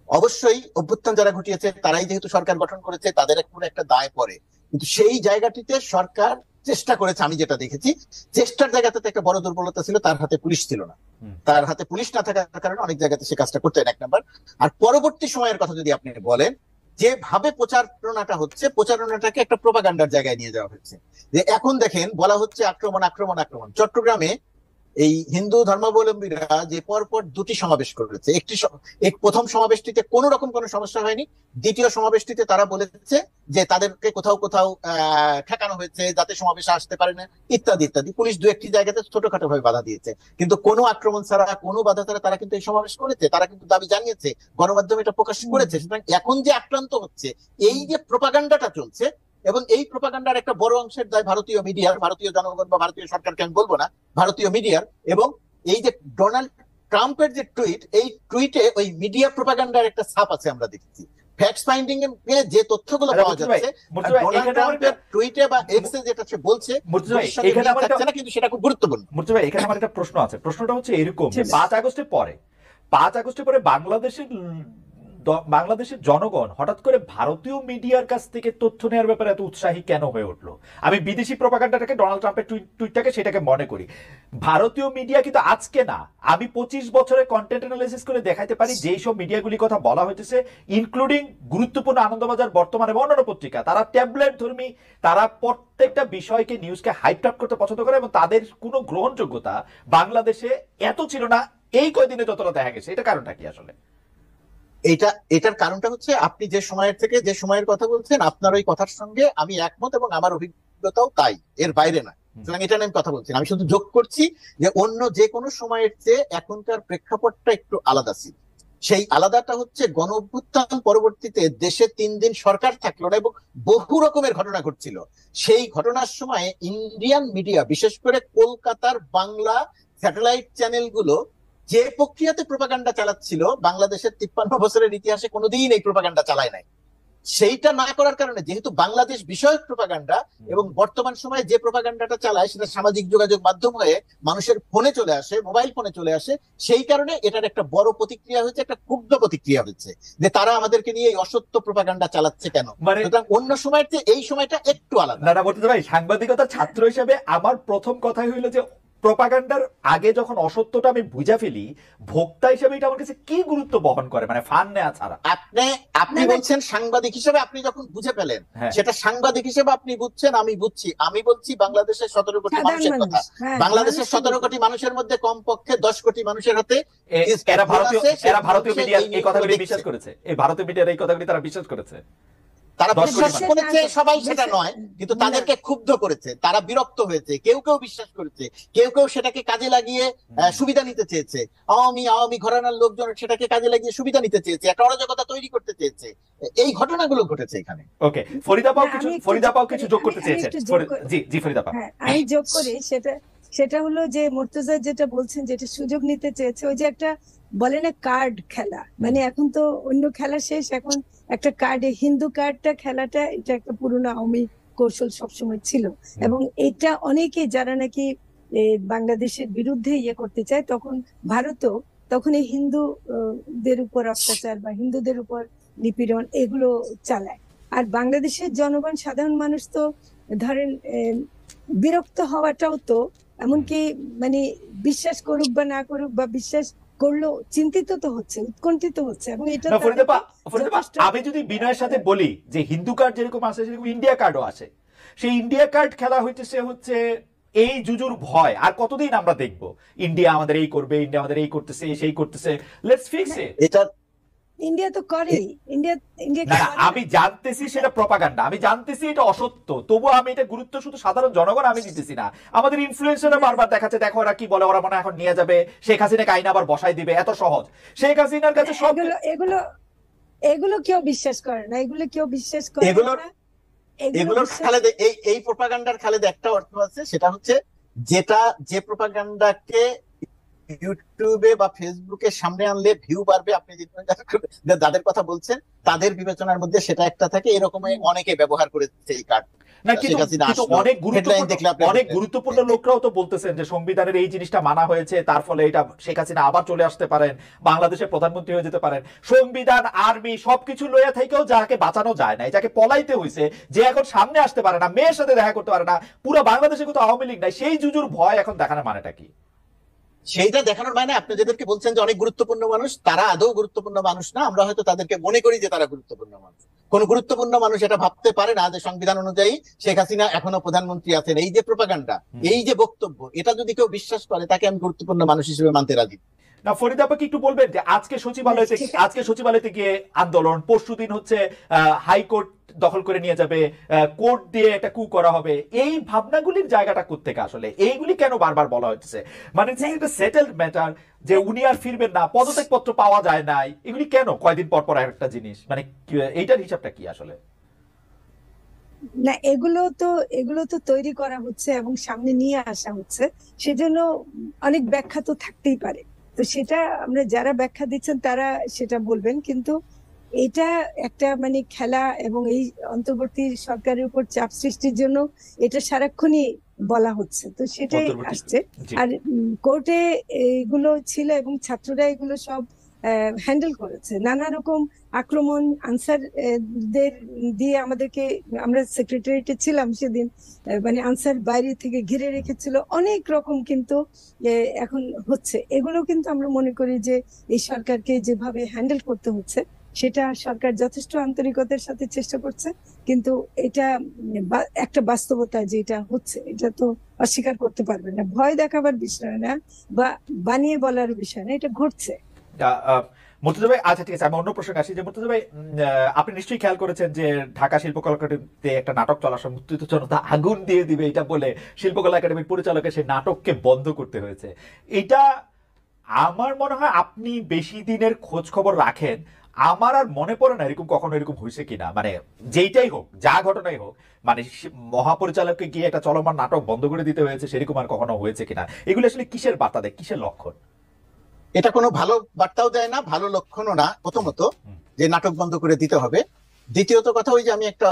অবশ্যই অভ্যুত্থান যারা ঘটিয়েছে তারাই যেহেতু সরকার গঠন করেছে, তাদের একটা দায় পড়ে, কিন্তু সেই জায়গাটিতে সরকার চেষ্টা করেছে। আমি যেটা দেখেছি, চেষ্টার জায়গাতে একটা বড় দুর্বলতা ছিল, তার হাতে পুলিশ ছিল না। তার হাতে পুলিশ না থাকার কারণে অনেক জায়গাতে সে কাজটা করতেন, 1 নাম্বার। আর পরবর্তী সময়ের কথা যদি আপনি বলেন, যেভাবে প্রচারণাটা হচ্ছে, প্রচারণাটাকে একটা প্রোপাগান্ডার জায়গায় নিয়ে যাওয়া হচ্ছে। যে এখন দেখেন বলা হচ্ছে আক্রমণ আক্রমণ আক্রমণ। চট্টগ্রামে এই হিন্দু ধর্মাবলম্বীরা যে পরপর 2টি সমাবেশ করেছে, প্রথম সমাবেশটিতে কোনো রকম কোনো সমস্যা হয়নি, দ্বিতীয় সমাবেশটিতে তারা বলেছে যে তাদেরকে কোথাও কোথাও ঠেকানো হয়েছে যাতে সমাবেশে আসতে পারে না, ইত্যাদি ইত্যাদি। পুলিশ 2-1টি জায়গাতে ছোটখাটো ভাবে বাধা দিয়েছে, কিন্তু কোনো আক্রমণ ছাড়া, কোনো বাধা ছাড়া তারা কিন্তু এই সমাবেশ করেছে, তারা কিন্তু দাবি জানিয়েছে, গণমাধ্যমে এটা প্রকাশ করেছে। সুতরাং এখন যে আক্রান্ত হচ্ছে, এই যে প্রোপাগান্ডাটা চলছে, এবং এই প্রোপাগান্ডার একটা বড় অংশের দায় ভারতীয় মিডিয়ার, ভারতীয় জনগণ বা ভারতীয় সরকারকে আমি বলবো না, ভারতীয় মিডিয়ার। এবং এই যে ডোনাল্ড ট্রাম্পের যে টুইট, এই টুইটে ওই মিডিয়া প্রোপাগান্ডার একটা ছাপ আছে। আমরা দেখছি ফ্যাক্ট ফাইন্ডিং এ যে তথ্যগুলো পাওয়া যাচ্ছে, ডোনাল্ড ট্রাম্পের টুইটে বা এক্সে যেটা সে বলছে, কিন্তু সেটা খুব গুরুত্বপূর্ণ। মুর্তজা ভাই এখানে আমার একটা প্রশ্ন আছে। প্রশ্নটা হচ্ছে এরকম, 5 আগস্টের পরে বাংলাদেশের জনগণ হঠাৎ করে ভারতীয় মিডিয়ার কাছ থেকে তথ্য নেওয়ার ব্যাপারে এত উৎসাহী কেন হয়ে উঠলো? আমি বিদেশি প্রপাগান্ডাটাকে, ডোনাল্ড ট্রাম্পের টুইটটাকে, সেটাকে মনে করি। ভারতীয় মিডিয়া কিন্তু আজকে না, আমি 25 বছরের কন্টেন্ট অ্যানালাইসিস করে দেখাইতে পারি যেই সব মিডিয়াগুলির কথা বলা হইতেছে, ইনক্লুডিং গুরুত্বপূর্ণ আনন্দবাজার, বর্তমান এবং অন্যান্য পত্রিকা, তারা ট্যাবলেট ধর্মী, তারা প্রত্যেকটা বিষয়কে, নিউজকে হাইপ আপ করতে পছন্দ করে, এবং তাদের কোনো গ্রহণযোগ্যতা বাংলাদেশে এত ছিল না এই কয়দিনে যতটা দেখা গেছে। এটা কারণটা কি আসলে? এটার কারণটা হচ্ছে আপনি যে সময়ের থেকে যে সময়ের কথা বলছেন, আপনার ওই কথার সঙ্গে আমি একমত, এবং আমার অভিজ্ঞতাও তাই, এর বাইরে না। সুতরাং এটা আমি কথা বলছি, আমি শুধু যোগ করছি যে অন্য যে কোনো সময়ের চেয়ে এখনকার প্রেক্ষাপটটা একটু আলাদা ছিল। সেই আলাদাটা হচ্ছে গণ অভ্যুত্থান পরবর্তীতে দেশে 3 দিন সরকার থাকলো না এবং বহু রকমের ঘটনা ঘটছিল। সেই ঘটনার সময় ইন্ডিয়ান মিডিয়া, বিশেষ করে কলকাতার বাংলা স্যাটেলাইট চ্যানেলগুলো যে প্রক্রিয়াতে প্রোপাগান্ডা চালাচ্ছিল, বাংলাদেশের 53 বছরের ইতিহাসে কোনোদিন এই প্রোপাগান্ডা চালায় নাই। সেইটা না করার কারণে যেহেতু বাংলাদেশ বিষয়ক প্রোপাগান্ডা এবং বর্তমান সময়ে যে প্রোপাগান্ডাটা চালায় সেটা সামাজিক যোগাযোগ মাধ্যম হয়ে মানুষের ফোনে চলে আসে, মোবাইল ফোনে চলে আসে, সেই কারণে এটার একটা বড় প্রতিক্রিয়া হয়েছে, একটা ক্ষুব্ধ প্রতিক্রিয়া হয়েছে যে তারা আমাদেরকে নিয়ে এই অসত্য প্রোপাগান্ডা চালাচ্ছে কেন। সুতরাং অন্য সময়ের চেয়ে এই সময়টা একটু আলাদা। না বলতে ভাই, সাংবাদিকতার ছাত্র হিসেবে আমার প্রথম কথাই হইলো যে প্রোপাগান্ডার আগে যখন অসত্যটা আমি বুঝা ফেলি, ভোক্তা হিসেবে এটা আমার কাছে কি গুরুত্ব বহন করে, মানে ফান নেওয়া ছাড়া। আপনি বলছেন সাংবাদিক হিসেবে আপনি যখন বুঝে পেলেন, সেটা সাংবাদিক হিসেবে আপনি বুঝছেন, আমি বুঝছি। আমি বলছি বাংলাদেশের 17 কোটি মানুষের কথা। বাংলাদেশের 17 কোটি মানুষের মধ্যে কমপক্ষে 10 কোটি মানুষের হাতে এরা ভারতীয় মিডিয়া এই কথাগুলি বিশ্বাস করেছে, এই ভারতীয় মিডিয়ার এই কথাগুলি তারা বিশ্বাস করেছে। তারা বিশ্বাস করেছে, সবাই সেটা নয়, কিন্তু তাদেরকে ক্ষুব্ধ করেছে, তারা বিরক্ত হয়েছে, কেউ কেউ বিশ্বাস করেছে, কেউ কেউ সেটাকে কাজে লাগিয়ে সুবিধা নিতে চেয়েছে। আওয়ামী ঘরানার লোকজন সেটাকে কাজে লাগিয়ে সুবিধা নিতে চেয়েছে, একটা অরাজকতা তৈরি করতে চেয়েছে। এই ঘটনাগুলো ঘটেছে এখানে। ওকে, ফরিদাপাও কিছু যোগ করতে চেয়েছেন। জি ফরিদাপা, আমি যোগ করি, সেটা হলো যে মুর্তজা যেটা বলছেন, যেটা সুযোগ নিতে চেয়েছে, ওই যে একটা বলে না কার্ড খেলা, মানে এখন তো অন্য খেলা শেষ, এখন একটা কার্ডে হিন্দু কার্ডটা খেলাটা, এটা একটা পুরনো আওয়ামী কৌশল সবসময় ছিল। এবং এটা অনেকে যারা নাকি বাংলাদেশের বিরুদ্ধে ইয়ে করতে চায়, তখন ভারতও তখন এই হিন্দুদের উপর অত্যাচার বা হিন্দুদের উপর নিপীড়ন এগুলো চালায়। আর বাংলাদেশের জনগণ, সাধারণ মানুষ তো ধরেন বিরক্ত হওয়াটাও তো এমনকি মানে বিশ্বাস করুক বা না করুক, বা বিশ্বাস করলেও চিন্তিত তো হচ্ছে, উৎকণ্ঠিত হচ্ছে। এবং এটা আমি যদি বিনয়ের সাথে বলি যে হিন্দু কার্ড যেরকম আছে সেরকম ইন্ডিয়া কার্ডও আছে, সেই ইন্ডিয়া কার্ড খেলা হচ্ছে এই জুজুর ভয়। আর কতদিন আমরা দেখবো ইন্ডিয়া আমাদের এই করবে, ইন্ডিয়া আমাদের এই করতেছে, সেই করতেছে, লেটস ফিক্স ইট। ইন্ডিয়া তো করে, ইন্ডিয়া আমি জানতেছি সেটা প্রপাগান্ডা, আমি জানতেছি এটা অসত্য, তবু আমি এটা গুরুত্ব শুধু সাধারণ জনগণ আমি দিতেছি না। আমাদের ইনফ্লুয়েন্সাররা বারবার দেখাচ্ছে, দেখো ওরা কি বলে, ওরা মনে এখন নিয়ে যাবে শেখ হাসিনাকে, আইন আবার বসাই দিবে, এত সহজ। শেখ হাসিনার কাছে সব এগুলো কেউ বিশ্বাস করে না, এগুলো কেউ বিশ্বাস করে না। এগুলোর খালেদ, এই প্রপাগান্ডার খালেদ একটা অর্থ আছে, সেটা হচ্ছে যে প্রপাগান্ডাকে ইউটিউবে বা ফেসবুকে সামনে আনলে ভিউ বাড়বে, আপনি যাদের কথা বলছেন তাদের বিবেচনার মধ্যে সেটা একটা থাকে। এরকম অনেকে ব্যবহার করেছে এই কার্ড। অনেক গুরুত্বপূর্ণ লোকরাও তো বলতেছেন যে সংবিধানের এই জিনিসটা মানা হয়েছে, তার ফলে এটা শেখ হাসিনা আবার চলে আসতে পারেন, বাংলাদেশের প্রধানমন্ত্রী হয়ে যেতে পারেন। সংবিধান, আর্মি সবকিছু লইয়া থেকেও যাকে বাঁচানো যায় না, যাকে পলাইতে হয়েছে, যে এখন সামনে আসতে পারে না, মেয়ের সাথে দেখা করতে পারে না, পুরো বাংলাদেশে কিন্তু আওয়ামী লীগ নাই, সেই জুজুর ভয় এখন দেখানোর মানেটা কি? সেইটা দেখানোর মানে আপনি যাদেরকে বলছেন যে অনেক গুরুত্বপূর্ণ মানুষ, তারা আদৌ গুরুত্বপূর্ণ মানুষ না। আমরা হয়তো তাদেরকে মনে করি যে তারা গুরুত্বপূর্ণ মানুষ। কোন গুরুত্বপূর্ণ মানুষ এটা ভাবতে পারে না যে সংবিধান অনুযায়ী শেখ হাসিনা এখনো প্রধানমন্ত্রী আছেন। এই যে প্রপাগান্ডা, এই যে বক্তব্য, এটা যদি কেউ বিশ্বাস করে, তাকে আমি গুরুত্বপূর্ণ মানুষ হিসেবে মানতে রাজি। না ফরিদাপাকে একটু বলবেন যে আজকে সচিবালয়তে গিয়ে আন্দোলন, পরশুদিন হচ্ছে হাইকোর্ট দখল করে নিয়ে যাবে, কোর্ট দিয়ে একটা কু করা হবে, এই ভাবনাগুলির জায়গাটা কোত্থেকে আসলে? এইগুলি কেন বারবার বলা হচ্ছে? মানে এটা সেটেলড ম্যাটার যে উনি আর ফিরবেন না, পদত্যাগ পত্র পাওয়া যায় নাই, এগুলি কেন কয়দিন পর পর একটা জিনিস, মানে এইটার হিসাবটা কি আসলে? না, এগুলো তো তৈরি করা হচ্ছে এবং সামনে নিয়ে আসা হচ্ছে, সেজন্য অনেক ব্যাখ্যা তো থাকতেই পারে। তো সেটা আমরা যারা ব্যাখ্যা দিচ্ছেন তারা সেটা বলবেন, কিন্তু এটা একটা মানে খেলা, এবং এই অন্তর্বর্তী সরকারের উপর চাপ সৃষ্টির জন্য এটা সারাক্ষণই বলা হচ্ছে, তো সেটাই আসছে। আর কোর্টে এগুলো ছিল এবং ছাত্ররা এগুলো সব হ্যান্ডেল করেছে, নানা রকম আক্রমণ, আনসার দিয়ে আমাদেরকে, আমরা সেক্রেটারিয়েটে ছিলাম সেদিন, মানে আনসার বাইরে থেকে ঘিরে রেখেছিল, অনেক রকম কিন্তু এখন হচ্ছে। এগুলো কিন্তু আমরা মনে করি যে এই সরকারকে যেভাবে হ্যান্ডেল করতে হচ্ছে, সেটা সরকার যথেষ্ট আন্তরিকতার সাথে চেষ্টা করছে, কিন্তু এটা একটা বাস্তবতা যে এটা হচ্ছে, এটা তো অস্বীকার করতে পারবে না। ভয় দেখাবার বিষয় না বা বানিয়ে বলার বিষয় না, এটা ঘটছে। মুর্তজা ভাই, আচ্ছা ঠিক আছে, আমি অন্য প্রসঙ্গে আসি। যে মুর্তজা ভাই, আপনি নিশ্চয়ই খেয়াল করেছেন যে ঢাকা শিল্পকলা একাডেমিতে একটা নাটক চলার সময় মুক্তিযুদ্ধ জনতা আগুন দিয়ে দিবে এটা বলে শিল্পকলা একাডেমির পরিচালকের সেই নাটককে বন্ধ করতে হয়েছে। এটা আমার মনে হয় আপনি বেশি দিনের খোঁজ খবর রাখেন, আমার আর মনে পড়ে না এরকম কখনো এরকম হয়েছে কিনা, মানে যেইটাই হোক, যা ঘটনাই হোক, মানে মহাপরিচালককে গিয়ে একটা চলমান নাটক বন্ধ করে দিতে হয়েছে, সেরকম আর কখনো হয়েছে কিনা? এগুলো আসলে কিসের বার্তা দেয়, কিসের লক্ষণ? এটা কোনো ভালো বার্তাও দেয় না, ভালো লক্ষণও না। প্রথমত যে নাটক বন্ধ করে দিতে হবে, দ্বিতীয়ত কথা, ওই যে আমি একটা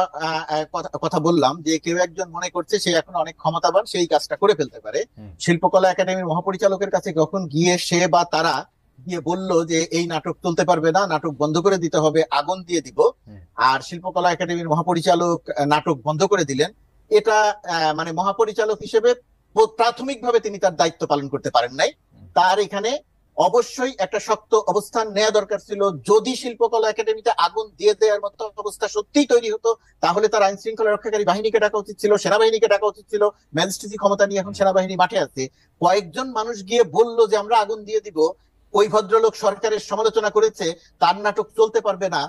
কথা বললাম যে কেউ একজন মনে করছে সে এখন অনেক ক্ষমতাবান, সেই কাজটা করে ফেলতে পারে। হুম। শিল্পকলা একাডেমির মহাপরিচালকের কাছে যখন গিয়ে সে বা তারা গিয়ে বলল যে এই নাটক চলতে পারবে না, নাটক বন্ধ করে দিতে হবে, আগুন দিয়ে দিব, হুম। আর শিল্পকলা একাডেমির মহাপরিচালক নাটক বন্ধ করে দিলেন, এটা মানে মহাপরিচালক হিসেবে প্রাথমিকভাবে তিনি তার দায়িত্ব পালন করতে পারেন নাই। তার এখানে অবশ্যই একটা শক্ত অবস্থান নেওয়া দরকার ছিল। যদি শিল্পকলা একাডেমিতে আগুন দিয়ে দেওয়ার মতো অবস্থা সত্যিই তৈরি হতো, তাহলে তার আইন শৃঙ্খলা রক্ষাকারী বাহিনীকে ডাকা উচিত ছিল, সেনাবাহিনীকে ডাকা উচিত ছিল। ম্যাজিস্ট্রেসি ক্ষমতা নিয়ে এখন সেনাবাহিনী মাঠে আছে। কয়েকজন মানুষ গিয়ে বললো যে আমরা আগুন দিয়ে দিব, ওই ভদ্রলোক সরকারের সমালোচনা করেছে, তার নাটক চলতে পারবে না,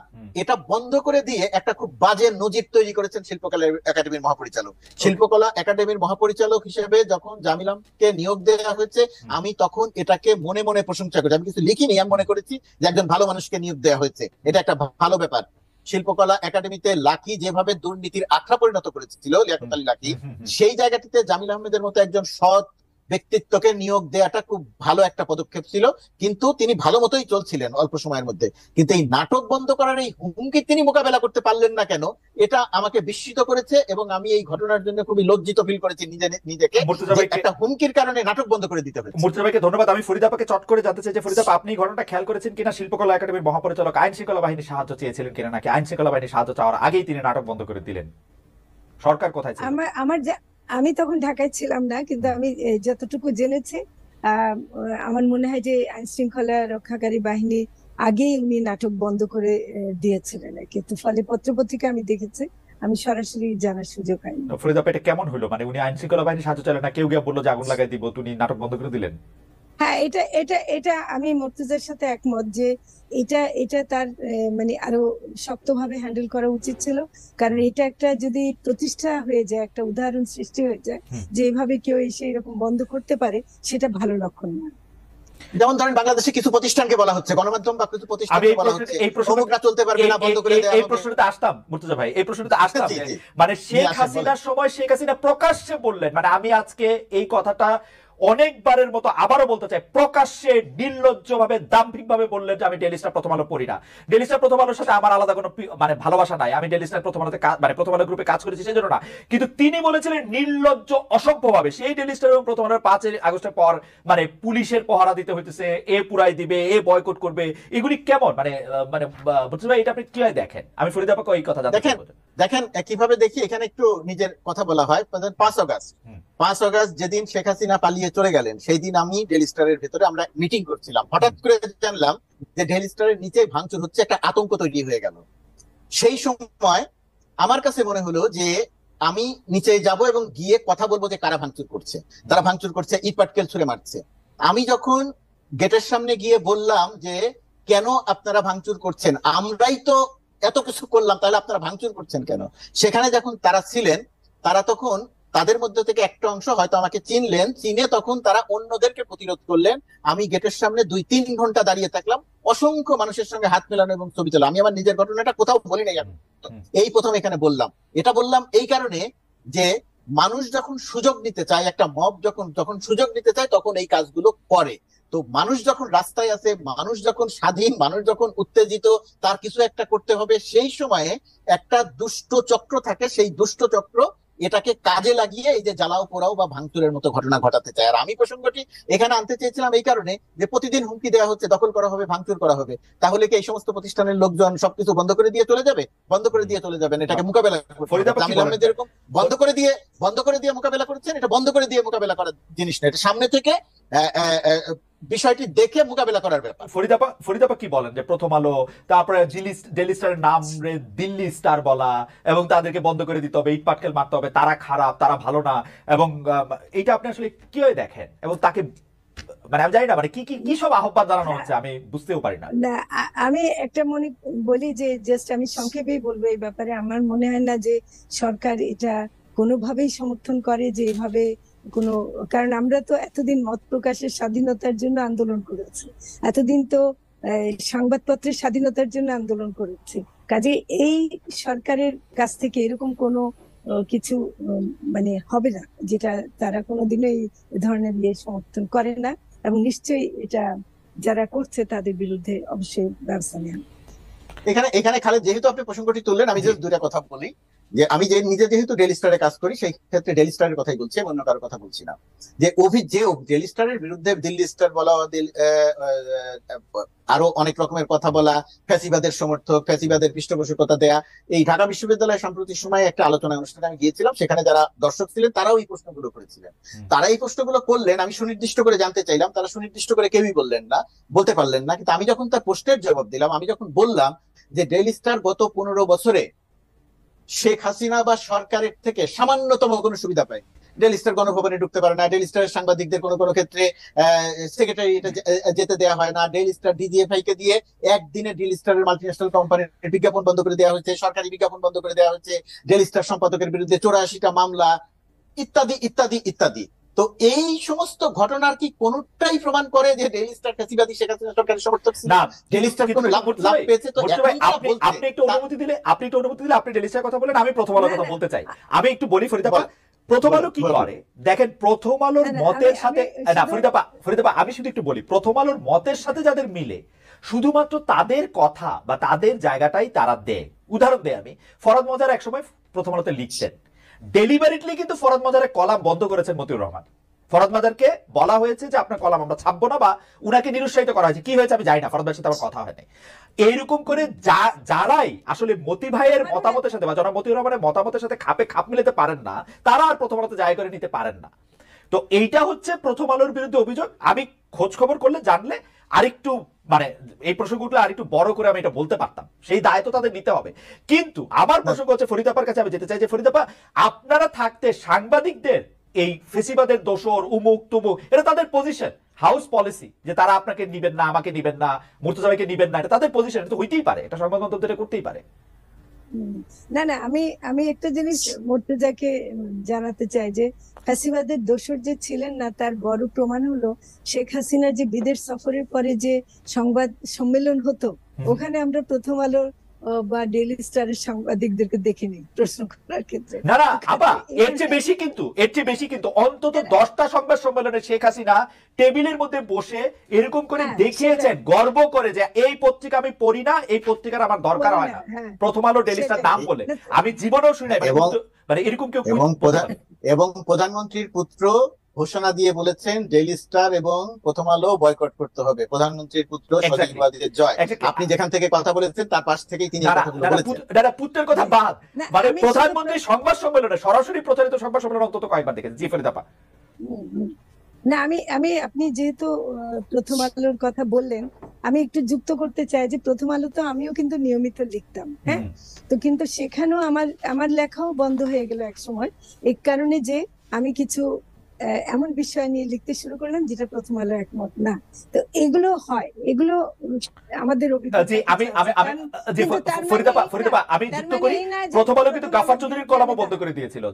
এটা বন্ধ করে দিয়ে একটা খুব বাজে নজির তৈরি করেছেন শিল্পকলা একাডেমির মহাপরিচালক। শিল্পকলা একাডেমির মহাপরিচালক হিসেবে যখন জামিলামকে নিয়োগ দেওয়া হয়েছে, আমি তখন এটাকে মনে মনে প্রশংসা করি। আমি কিছু লিখিনি, আমি মনে করেছি যে একজন ভালো মানুষকে নিয়োগ দেওয়া হয়েছে, এটা একটা ভালো ব্যাপার। শিল্পকলা একাডেমিতে লাকি যেভাবে দুর্নীতির আখড়া পরিণত করেছিল, লিয়াকত আলী লাকি, সেই জায়গাটিতে জামিল আহমেদের মতো একজন সৎ ব্যক্তিত্বকে নিয়োগ দেওয়াটা খুব ভালো একটা পদক্ষেপ ছিল। কিন্তু তিনি ভালো মতোই চলছিলেন অল্প সময়ের মধ্যে, কিন্তু এই নাটক বন্ধ করার এই হুমকি তিনি মোকাবেলা করতে পারলেন না কেন, এটা আমাকে বিস্মিত করেছে। এবং আমি এই ঘটনার জন্য খুবই লজ্জিত ফিল করেছি নিজেকে, একটা হুমকির কারণে নাটক বন্ধ করে দিতে হয়েছে। মুর্তজা ভাইকে ধন্যবাদ। আমি ফরিদা আপাকে চট করে জানতে চাই যে ফরিদা আপা, আপনি ঘটনাটা খেয়াল করেছেন কিনা? শিল্পকলা একাডেমির মহাপরিচালক আইন শৃঙ্খলা বাহিনীর সাহায্য চেয়েছিলেন কিনা, নাকি আইন শৃঙ্খলা বাহিনীর সাহায্য চাওয়ার আগেই তিনি নাটক বন্ধ করে দিলেন? সরকার কোথায় ছিল? আমি তখন ঢাকায় ছিলাম না, কিন্তু আমি যতটুকু জেনেছি আমার মনে হয় যে আইন শৃঙ্খলা রক্ষাকারী বাহিনী আগেই উনি নাটক বন্ধ করে দিয়েছিলেন। কিন্তু ফলে পত্রপত্রিকা আমি দেখেছি, আমি সরাসরি জানার সুযোগ হয়নি। ফরিদা আপা, এটা কেমন হলো? মানে উনি আইন শৃঙ্খলা বাহিনীর সাহায্য চাইলেন না, কেউ গিয়ে বললো যে আগুন লাগাই দিব, তুমি নাটক বন্ধ করে দিলেন? হ্যাঁ, এটা এটা এটা আমি মুর্তজার সাথে একমত যে এটা এটা তার মানে আরো শক্তভাবে হ্যান্ডেল করা উচিত ছিল। কারণ এটা একটা যদি প্রতিষ্ঠা হয়ে যায়, একটা উদাহরণ সৃষ্টি হয়ে যায় যে এভাবে কেউ এসে এরকম বন্ধ করতে পারে, সেটা ভালো লক্ষণ না। যেমন ধরেন বাংলাদেশে কিছু প্রতিষ্ঠানকে বলা হচ্ছে, গণমাধ্যম বা কিছু প্রতিষ্ঠানকে বলা হচ্ছে অমুকরা চলতে পারবে না, বন্ধ করে দেওয়া হবে। এই প্রশ্নটা আসতাম মুর্তজা ভাই, এই প্রশ্নটা আসতাম। মানে শেখ হাসিনার সময় শেখ হাসিনা প্রকাশ্যে বললেন, মানে আমি আজকে এই কথাটা অনেকবারের মতো আবারও বলতে চাই, প্রকাশ্যে নির্লজ্জভাবে দাম্ভিকভাবে বললেন যে আমি ডেইলি স্টার প্রথম আলো পড়ি না। ডেইলি স্টার প্রথম আলোর সাথে আমার আলাদা কোনো মানে ভালোবাসা নাই, আমি ডেইলি স্টার প্রথম আলোতে মানে প্রথম আলো গ্রুপে কাজ করেছি সেজন্য না। কিন্তু তিনি বলেছিলেন নির্লজ্জ অসভ্যভাবে সেই ডেইলি স্টার এবং প্রথম আলোর 5 আগস্টের পর মানে পুলিশের পহরা দিতে হইতেছে, এ পুরাই দিবে, এ বয়কট করবে, এগুলি কেমন? মানে মানে বুঝতে ভাই, এটা আপনি কিভাবে দেখেন? আমি ফরিদা আপাকে এই কথা জানতে চাই। দেখেন কিভাবে দেখি, এখানে একটু নিজের কথা বলা হয়। 5 আগস্ট যেদিন শেখ হাসিনা পালিয়ে চলে গেলেন, সেই দিন আমি ডেইলি স্টারের ভেতরে আমরা মিটিং করছিলাম। হঠাৎ করে জানলাম যে ডেইলি স্টারের নিচে ভাঙচুর হচ্ছে, একটা আতঙ্ক তৈরি হয়ে গেল। সেই সময় আমার কাছে মনে হলো যে আমি নিচে যাব এবং গিয়ে কথা বলবো যে কারা ভাঙচুর করছে। তারা ভাঙচুর করছে, ইট পাটকেল ছুড়ে মারছে। আমি যখন গেটের সামনে গিয়ে বললাম যে কেন আপনারা ভাঙচুর করছেন, আমরাই তো এত কিছু করলাম, তাহলে আপনারা ভাঙচুর করছেন কেন? সেখানে যখন তারা ছিলেন, তারা তখন তাদের মধ্যে থেকে একটা অংশ হয়তো আমাকে চিনলেন, চিনে তখন তারা অন্যদেরকে প্রতিরোধ করলেন। আমি গেটের সামনে 2-3 ঘন্টা দাঁড়িয়ে থাকলাম, অসংখ্য মানুষের সঙ্গে হাত মেলানো এবং ছবি তোলা। আমি আমার নিজের ঘটনাটা কোথাও বলি নাই, এই প্রথম এখানে বললাম। এটা বললাম এই কারণে যে মানুষ যখন সুযোগ নিতে চায়, একটা মব যখন সুযোগ নিতে চায়, তখন এই কাজগুলো করে। তো মানুষ যখন রাস্তায় আছে, মানুষ যখন স্বাধীন, মানুষ যখন উত্তেজিত, তার কিছু একটা করতে হবে, সেই সময়ে একটা দুষ্ট চক্র থাকে, সেই দুষ্ট চক্র এটাকে কাজে লাগিয়ে এই যে জ্বালাও পোড়াও বা ভাঙচুরের মতো ঘটনা ঘটাতে চায়। আর আমি প্রসঙ্গটি এখানে আনতে চেয়েছিলাম এই কারণে যে প্রতিদিন হুমকি দেওয়া হচ্ছে, দখল করা হবে, ভাঙচুর করা হবে। তাহলে কি এই সমস্ত প্রতিষ্ঠানের লোকজন সবকিছু বন্ধ করে দিয়ে চলে যাবে? বন্ধ করে দিয়ে চলে যাবেন, এটাকে মোকাবেলা জামিল আহমেদ যেরকম বন্ধ করে দিয়ে মোকাবেলা করেছেন, এটা বন্ধ করে দিয়ে মোকাবেলা করার জিনিস না, এটা সামনে থেকে বিষয়টি দেখে মোকাবেলা করার ব্যাপার। ফরিদা আপা কি বলেন যে প্রথম আলো, তারপরে ডেইলি স্টারের নাম দিল্লি স্টার বলা, এবং তাদেরকে বন্ধ করে দিতে হবে, ইট পাটকেল মারতে হবে, তারা খারাপ, তারা ভালো না, এবং এইটা আপনি আসলে কিভাবে দেখেন? এবং তাকে মানে আমি জানি না, মানে কি সব আহ্বান জানানো হচ্ছে, আমি বুঝতেও পারি না। আমি একটা মনে বলি যে জাস্ট আমি সংক্ষেপেই বলবো এই ব্যাপারে। আমার মনে হয় না যে সরকার এটা কোনোভাবেই সমর্থন করে যে এভাবে কোনো, কারণ আমরা তো এতদিন মত প্রকাশের স্বাধীনতার জন্য আন্দোলন করেছি, এতদিন তো সংবাদপত্রের স্বাধীনতার জন্য আন্দোলন করেছি। কাজে এই সরকারের কাছ থেকে এরকম কোনো কিছু মানে হবে না, যেটা তারা কোনোদিনই এই ধরনের সমর্থন করে না, এবং নিশ্চয়ই এটা যারা করছে তাদের বিরুদ্ধে অবশ্যই ব্যবস্থা নেওয়া। এখানে এখানে খালেদ, যেহেতু আপনি প্রসঙ্গটি তুললেন, আমি জাস্ট দুটা কথা বলি। যে আমি যে নিজে যেহেতু ডেইলি স্টারে কাজ করি, সেই ক্ষেত্রে ডেইলি স্টারের কথাই বলছি, অন্য কারোর কথা বলছি না। যে ডেইলি স্টারের বিরুদ্ধে দিল্লি স্টার বলা, আরো অনেক রকমের কথা বলা, ফ্যাসিবাদের সমর্থক, ফ্যাসিবাদের পৃষ্ঠপোষকতা দেয়া, এই ঢাকা বিশ্ববিদ্যালয়ের সাম্প্রতিক সময়ে একটা আলোচনা অনুষ্ঠানে আমি গিয়েছিলাম, সেখানে যারা দর্শক ছিলেন তারাও এই প্রশ্নগুলো করেছিলেন। তারা এই প্রশ্নগুলো করলেন, আমি সুনির্দিষ্ট করে জানতে চাইলাম, তারা সুনির্দিষ্ট করে কেউই বলতে পারলেন না। কিন্তু আমি যখন তার প্রশ্নের জবাব দিলাম, আমি যখন বললাম যে ডেইলি স্টার গত 15 বছরে শেখ হাসিনা বা সরকারের থেকে সামান্যতম কোনো সুবিধা পায়, ডেইলি স্টার গণভবনে ঢুকতে পারে না, ডেইলি স্টারের সাংবাদিকদের কোনো কোনো ক্ষেত্রে সেক্রেটারি যেতে দেওয়া হয় না, ডেইলি স্টার ডিজিএফআই কে দিয়ে একদিনে ডেইলি স্টারের মাল্টিন্যাশনাল কোম্পানির বিজ্ঞাপন বন্ধ করে দেওয়া হয়েছে, সরকারি বিজ্ঞাপন বন্ধ করে দেওয়া হয়েছে, ডেইলি স্টার সম্পাদকের বিরুদ্ধে 84টা মামলা, ইত্যাদি ইত্যাদি ইত্যাদি। তো এই সমস্ত ঘটনার কি কোনটাই প্রমাণ করে যে ডেইলি স্টার ফ্যাসিবাদী শেখ হাসিনা সরকারের সমর্থক ছিল? না, ডেইলি স্টার কোনো লাভ পেয়েছে? তো আপনি একটু অনুমতি দিলে আপনি ডেইলি স্টার কথা বলেন, আমি প্রথম আলোর কথা বলতে চাই। আমি একটু বলি ফরিদাপা, প্রথম আলো কি করে দেখেন, প্রথম আলোর মতের সাথে না ফরিদাপা আমি শুধু একটু বলি, প্রথম আলোর মতের সাথে যাদের মিলে শুধুমাত্র তাদের কথা বা তাদের জায়গাটাই তারা দেয়। উদাহরণ দেয়, আমি ফরহাদ মজার একসময় প্রথম আলোতে লিখতেন, ডেলিভারিটলি কিন্তু ফরহাদ মজারের কলাম বন্ধ করেছেন মতিউর রহমান। ফরহাদ মজারকে বলা হয়েছে যে আপনার কলাম আমরা ছাপবো না, বা উনাকে নিরুৎসাহিত করা হয়েছে, কি হয়েছে আমি জানি না, ফরহাদ ভাইয়ের সাথে আমার কথা হয়নি। এইরকম করে যারাই আসলে মতি ভাইয়ের মতামতের সাথে বা জনাব মতিউর রহমানের মতামতের সাথে খাপ মিলাতে পারেন না, তারা আর প্রথম আলোতে জায়গা করে নিতে পারেন না। তো এইটা হচ্ছে প্রথম আলোর বিরুদ্ধে অভিযোগ। আমি খোঁজ খবর করলে জানলে আরেকটু মানে এই প্রসঙ্গগুলো আরেকটু বড় করে আমি এটা বলতে পারতাম, সেই দায় তো তাদের নিতে হবে। কিন্তু আমার প্রসঙ্গ হচ্ছে ফরিদাপার কাছে আমি যেতে চাই যে ফরিদাপা, আপনারা থাকতে সাংবাদিকদের এই ফেসিবাদের দোসর উমুক তুমুক এটা তাদের পজিশন, হাউস পলিসি, যে তারা আপনাকে নিবেন না, আমাকে নিবেন না, মুর্তজা ভাইকে নিবেন না, এটা তাদের পজিশন, এটা তো হইতেই পারে, এটা সংবাদ মাধ্যম এটা করতেই পারে। না না, আমি একটা জিনিস মুর্তজাকে জানাতে চাই যে ফ্যাসিবাদের দোসর যে ছিলেন না, তার বড় প্রমাণ হলো শেখ হাসিনার যে বিদেশ সফরের পরে যে সংবাদ সম্মেলন হতো, ওখানে আমরা প্রথম আলো বা ডেইলি স্টারের সাংবাদিকদেরকে দেখিনি প্রশ্ন করার ক্ষেত্রে। না না আপা, এর চেয়ে বেশি কিন্তু অন্তত 10টা সংবাদ সম্মেলনে শেখ হাসিনা টেবিলের মধ্যে বসে এরকম করে দেখিয়েছেন, গর্ব করে যে এই পত্রিকা আমি পড়ি না, এই পত্রিকার আমার দরকার হয় না, প্রথম আলো ডেইলি স্টার নাম বলে আমি জীবনেও শুনি না। মানে এরকম কেউ এবং প্রধানমন্ত্রীর পুত্র ঘোষণা দিয়ে বলেছেন ডেইলি স্টার এবং প্রথম আলো বয়কট করতে হবে, প্রধানমন্ত্রীর পুত্র সজীবাদীদের জয়। আপনি যেখান থেকে কথা বলেছেন তার পাশ থেকেই তিনি পুত্রের কথা বাদ, মানে প্রধানমন্ত্রী সংবাদ সম্মেলনে সরাসরি প্রচারিত সংবাদ সম্মেলন অন্তত কয়েকবার দেখেছেন। জি ফরিদাপা। না, আমি আপনি যেহেতু প্রথম আলোর কথা বললেন, আমি একটু যুক্ত করতে চাই যে প্রথম আলো তো আমিও কিন্তু নিয়মিত লিখতাম, হ্যাঁ, তো কিন্তু সেখানেও আমার লেখাও বন্ধ হয়ে গেল এক সময়, এই কারণে যে আমি কিছু এমন বিষয় নিয়ে লিখতে শুরু করলাম যেটা প্রথম আলো একমত না। তো এগুলো হয়, এগুলো আমাদের অভিজ্ঞতা। আমি যুক্ত করি, প্রথম আলো কিন্তু গাফার চৌধুরীর কলামও বন্ধ করে দিয়েছিল,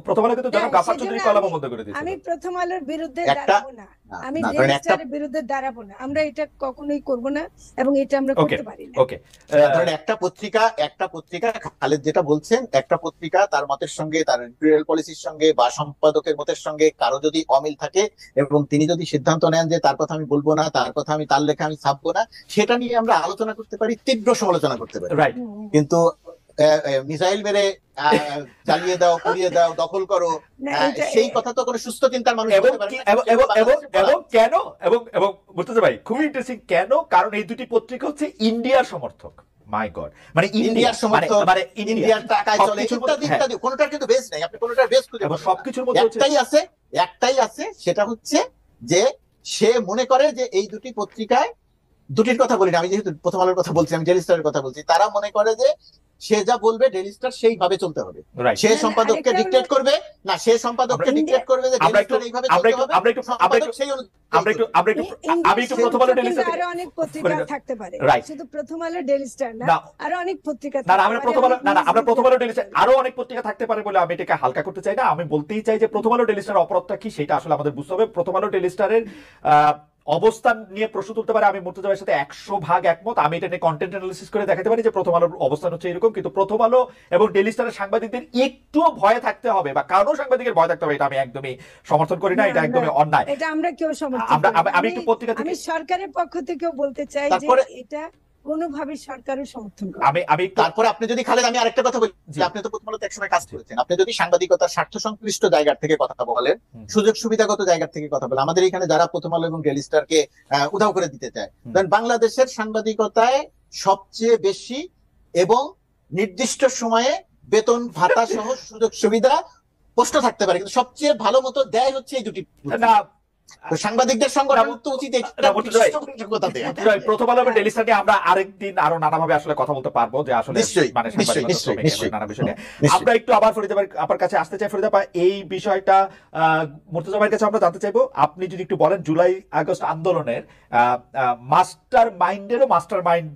প্রথম আলো কিন্তু জনাব গাফার চৌধুরীর কলামও বন্ধ করে দিয়েছিল। আমি প্রথম আলোর বিরুদ্ধে দাঁড়াবো না, আমি ডেইলি স্টারের বিরুদ্ধে দাঁড়াবো না, আমরা এটা কখনোই করব না এবং এটা আমরা করতে পারি না। ওকে, ধরেন একটা পত্রিকা খালেদ যেটা বলছেন, একটা পত্রিকা তার মতের সঙ্গে, তার এডিটোরিয়াল পলিসির সঙ্গে বা সম্পাদকের মতের সঙ্গে কারো যদি অমিল থাকে এবং তিনি যদি সিদ্ধান্ত নেন যে তার কথা আমি বলবো না, তার কথা আমি, তার লেখা আমি ছাপবো না, সেটা নিয়ে আমরা আলোচনা করতে পারি, তীব্র সমালোচনা করতে পারি। কিন্তু মিসাইল মেরে জ্বালিয়ে দাও, পুড়িয়ে দাও, দখল করো, সেই কথা তো কোনো সুস্থ চিন্তার মানুষ বলতে পারে না। এবং কেন, এবং মুর্তজা ভাই খুবই ইন্টারেস্টিং, কেন? কারণ এই দুটি পত্রিকা হচ্ছে ইন্ডিয়ার সমর্থক। মাই গড, মানে ইন্ডিয়ার সমর্থক, মানে ইন্ডিয়ার টাকায় চলে, ইত্যাদি ইত্যাদি। কোনটার কিন্তু বেস নাই, আপনি কোনটার বেস খুঁজে পাবেন না। সবকিছুর মধ্যে একটাই আছে, সেটা হচ্ছে যে সে মনে করে যে এই দুটি পত্রিকায়, দুটির কথা বলি না আমি, যেহেতু প্রথম আলোর কথা বলছি, আমি ডেইলি স্টারের কথা বলছি, তারা মনে করে যে সে যা বলবে ডেইলি স্টার সেইভাবে চলতে হবে, সে সম্পাদককে ডিক্টেট করবে না, সে সম্পাদককে ডিক্টেট করবে যে ডেইলি স্টার এইভাবে চলতে হবে, সম্পাদক সেই আমি একটু প্রথম আলো ডেইলি স্টার, আরো অনেক পত্রিকা থাকতে পারে, শুধু প্রথম আলো ডেইলি স্টার না, আরো অনেক পত্রিকা না, আমরা প্রথম আলো ডেইলি স্টার আরো অনেক পত্রিকা থাকতে পারে বলে আমি এটাকে হালকা করতে চাই না। আমি বলতেই চাই যে প্রথম আলো ডেইলি স্টার অপরাধটা কি সেটা আসলে আমাদের বুঝতে হবে। প্রথম আলো ডেইলি স্টারের অবস্থান নিয়ে প্রশ্ন তুলতে পারে, আমি মুর্তজা ভাইয়ের সাথে 100% একমত। আমি এটা নিয়ে কন্টেন্ট অ্যানালিসিস করে দেখাতে পারি যে প্রথম আলোর অবস্থান হচ্ছে এরকম, কিন্তু প্রথম আলো এবং ডেইলি স্টারের সাংবাদিকদের একটুও ভয় থাকতে হবে বা কারো সাংবাদিকের ভয় থাকতে হবে, এটা আমি একদমই সমর্থন করি না, এটা একদমই অন্যায়, এটা আমরা কেউ সমর্থন আমি একটু পত্রিকা থেকে, আমি সরকারের পক্ষ থেকেও বলতে চাই যে এটা কোনোভাবে সরকারও সমর্থন করে। আমি আমি তারপরে আপনি যদি খালেদ, আমি আরেকটা কথা বলি জি। যে আপনি তো প্রথমত একসময় কাজ করেছেন, আপনি যদি সাংবাদিকতার স্বার্থ সংশ্লিষ্ট জায়গা থেকে কথা বলেন, সুযোগ সুবিধাগত জায়গা থেকে কথা বলেন, আমাদের এখানে যারা প্রথম আলো এবং ডেইলি স্টারকে উধাও করে দিতে চায়, কারণ বাংলাদেশের সাংবাদিকতায় সবচেয়ে বেশি এবং নির্দিষ্ট সময়ে বেতন ভাতা সহ সুযোগ সুবিধা প্রশ্ন থাকতে পারে, কিন্তু সবচেয়ে ভালো মতো দেয় হচ্ছে এই দুটি। না, তো সাংবাদিকদের সংগঠন তো উচিত না, বিশ্বাসযোগ্যতা দেয়া। প্রথম আলো এবং ডেইলি স্টার নিয়ে আমরা আরেকদিন আরো নানাভাবে আসলে কথা বলতে পারবো, যে আসলে নিশ্চয়ই, মানে নিশ্চয়ই, সাংবাদিকতা, নিশ্চয়ই, শ্রমিক নিশ্চয়ই। এবং নানা বিষয় নিয়ে নিশ্চয়ই। আমরা একটু আবার ফরিদা আপনার কাছে আসতে চাই। ফরিদা, এই বিষয়টা মুর্তজা ভাইয়ের কাছে আমরা জানতে চাইবো, আপনি যদি একটু বলেন জুলাই আগস্ট আন্দোলনের মাস্টার মাইন্ডেরও মাস্টার মাইন্ড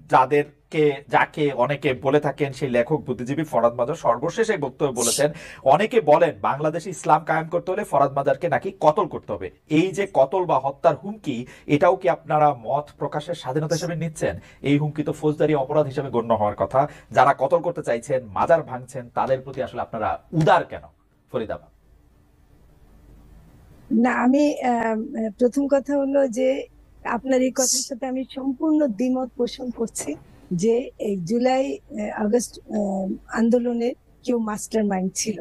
যাকে অনেকে বলে থাকেন সেই লেখক বুদ্ধিজীবী ফরহাদ মাজার সর্বশেষ এই বক্তব্য বলেছেন, অনেকে বলেন বাংলাদেশে ইসলাম কায়েম করতে হলে ফরহাদ মাজারকে নাকি কতল করতে হবে। এই যে কতল বা হত্যার হুমকি, এটাও কি আপনারা মত প্রকাশের স্বাধীনতা হিসেবে নিচ্ছেন? এই হুমকি তো ফৌজদারি অপরাধ হিসেবে গণ্য হওয়ার কথা। যারা কতল করতে চাইছেন, মাজার ভাঙছেন, তাদের প্রতি আসলে আপনারা উদার কেন? ফরিদা। না, আমি প্রথম কথা হলো যে আপনার এই কথার সাথে আমি সম্পূর্ণ দ্বিমত পোষণ করছি যে এই জুলাই আগস্ট আন্দোলনের কেউ মাস্টার মাইন্ড ছিল,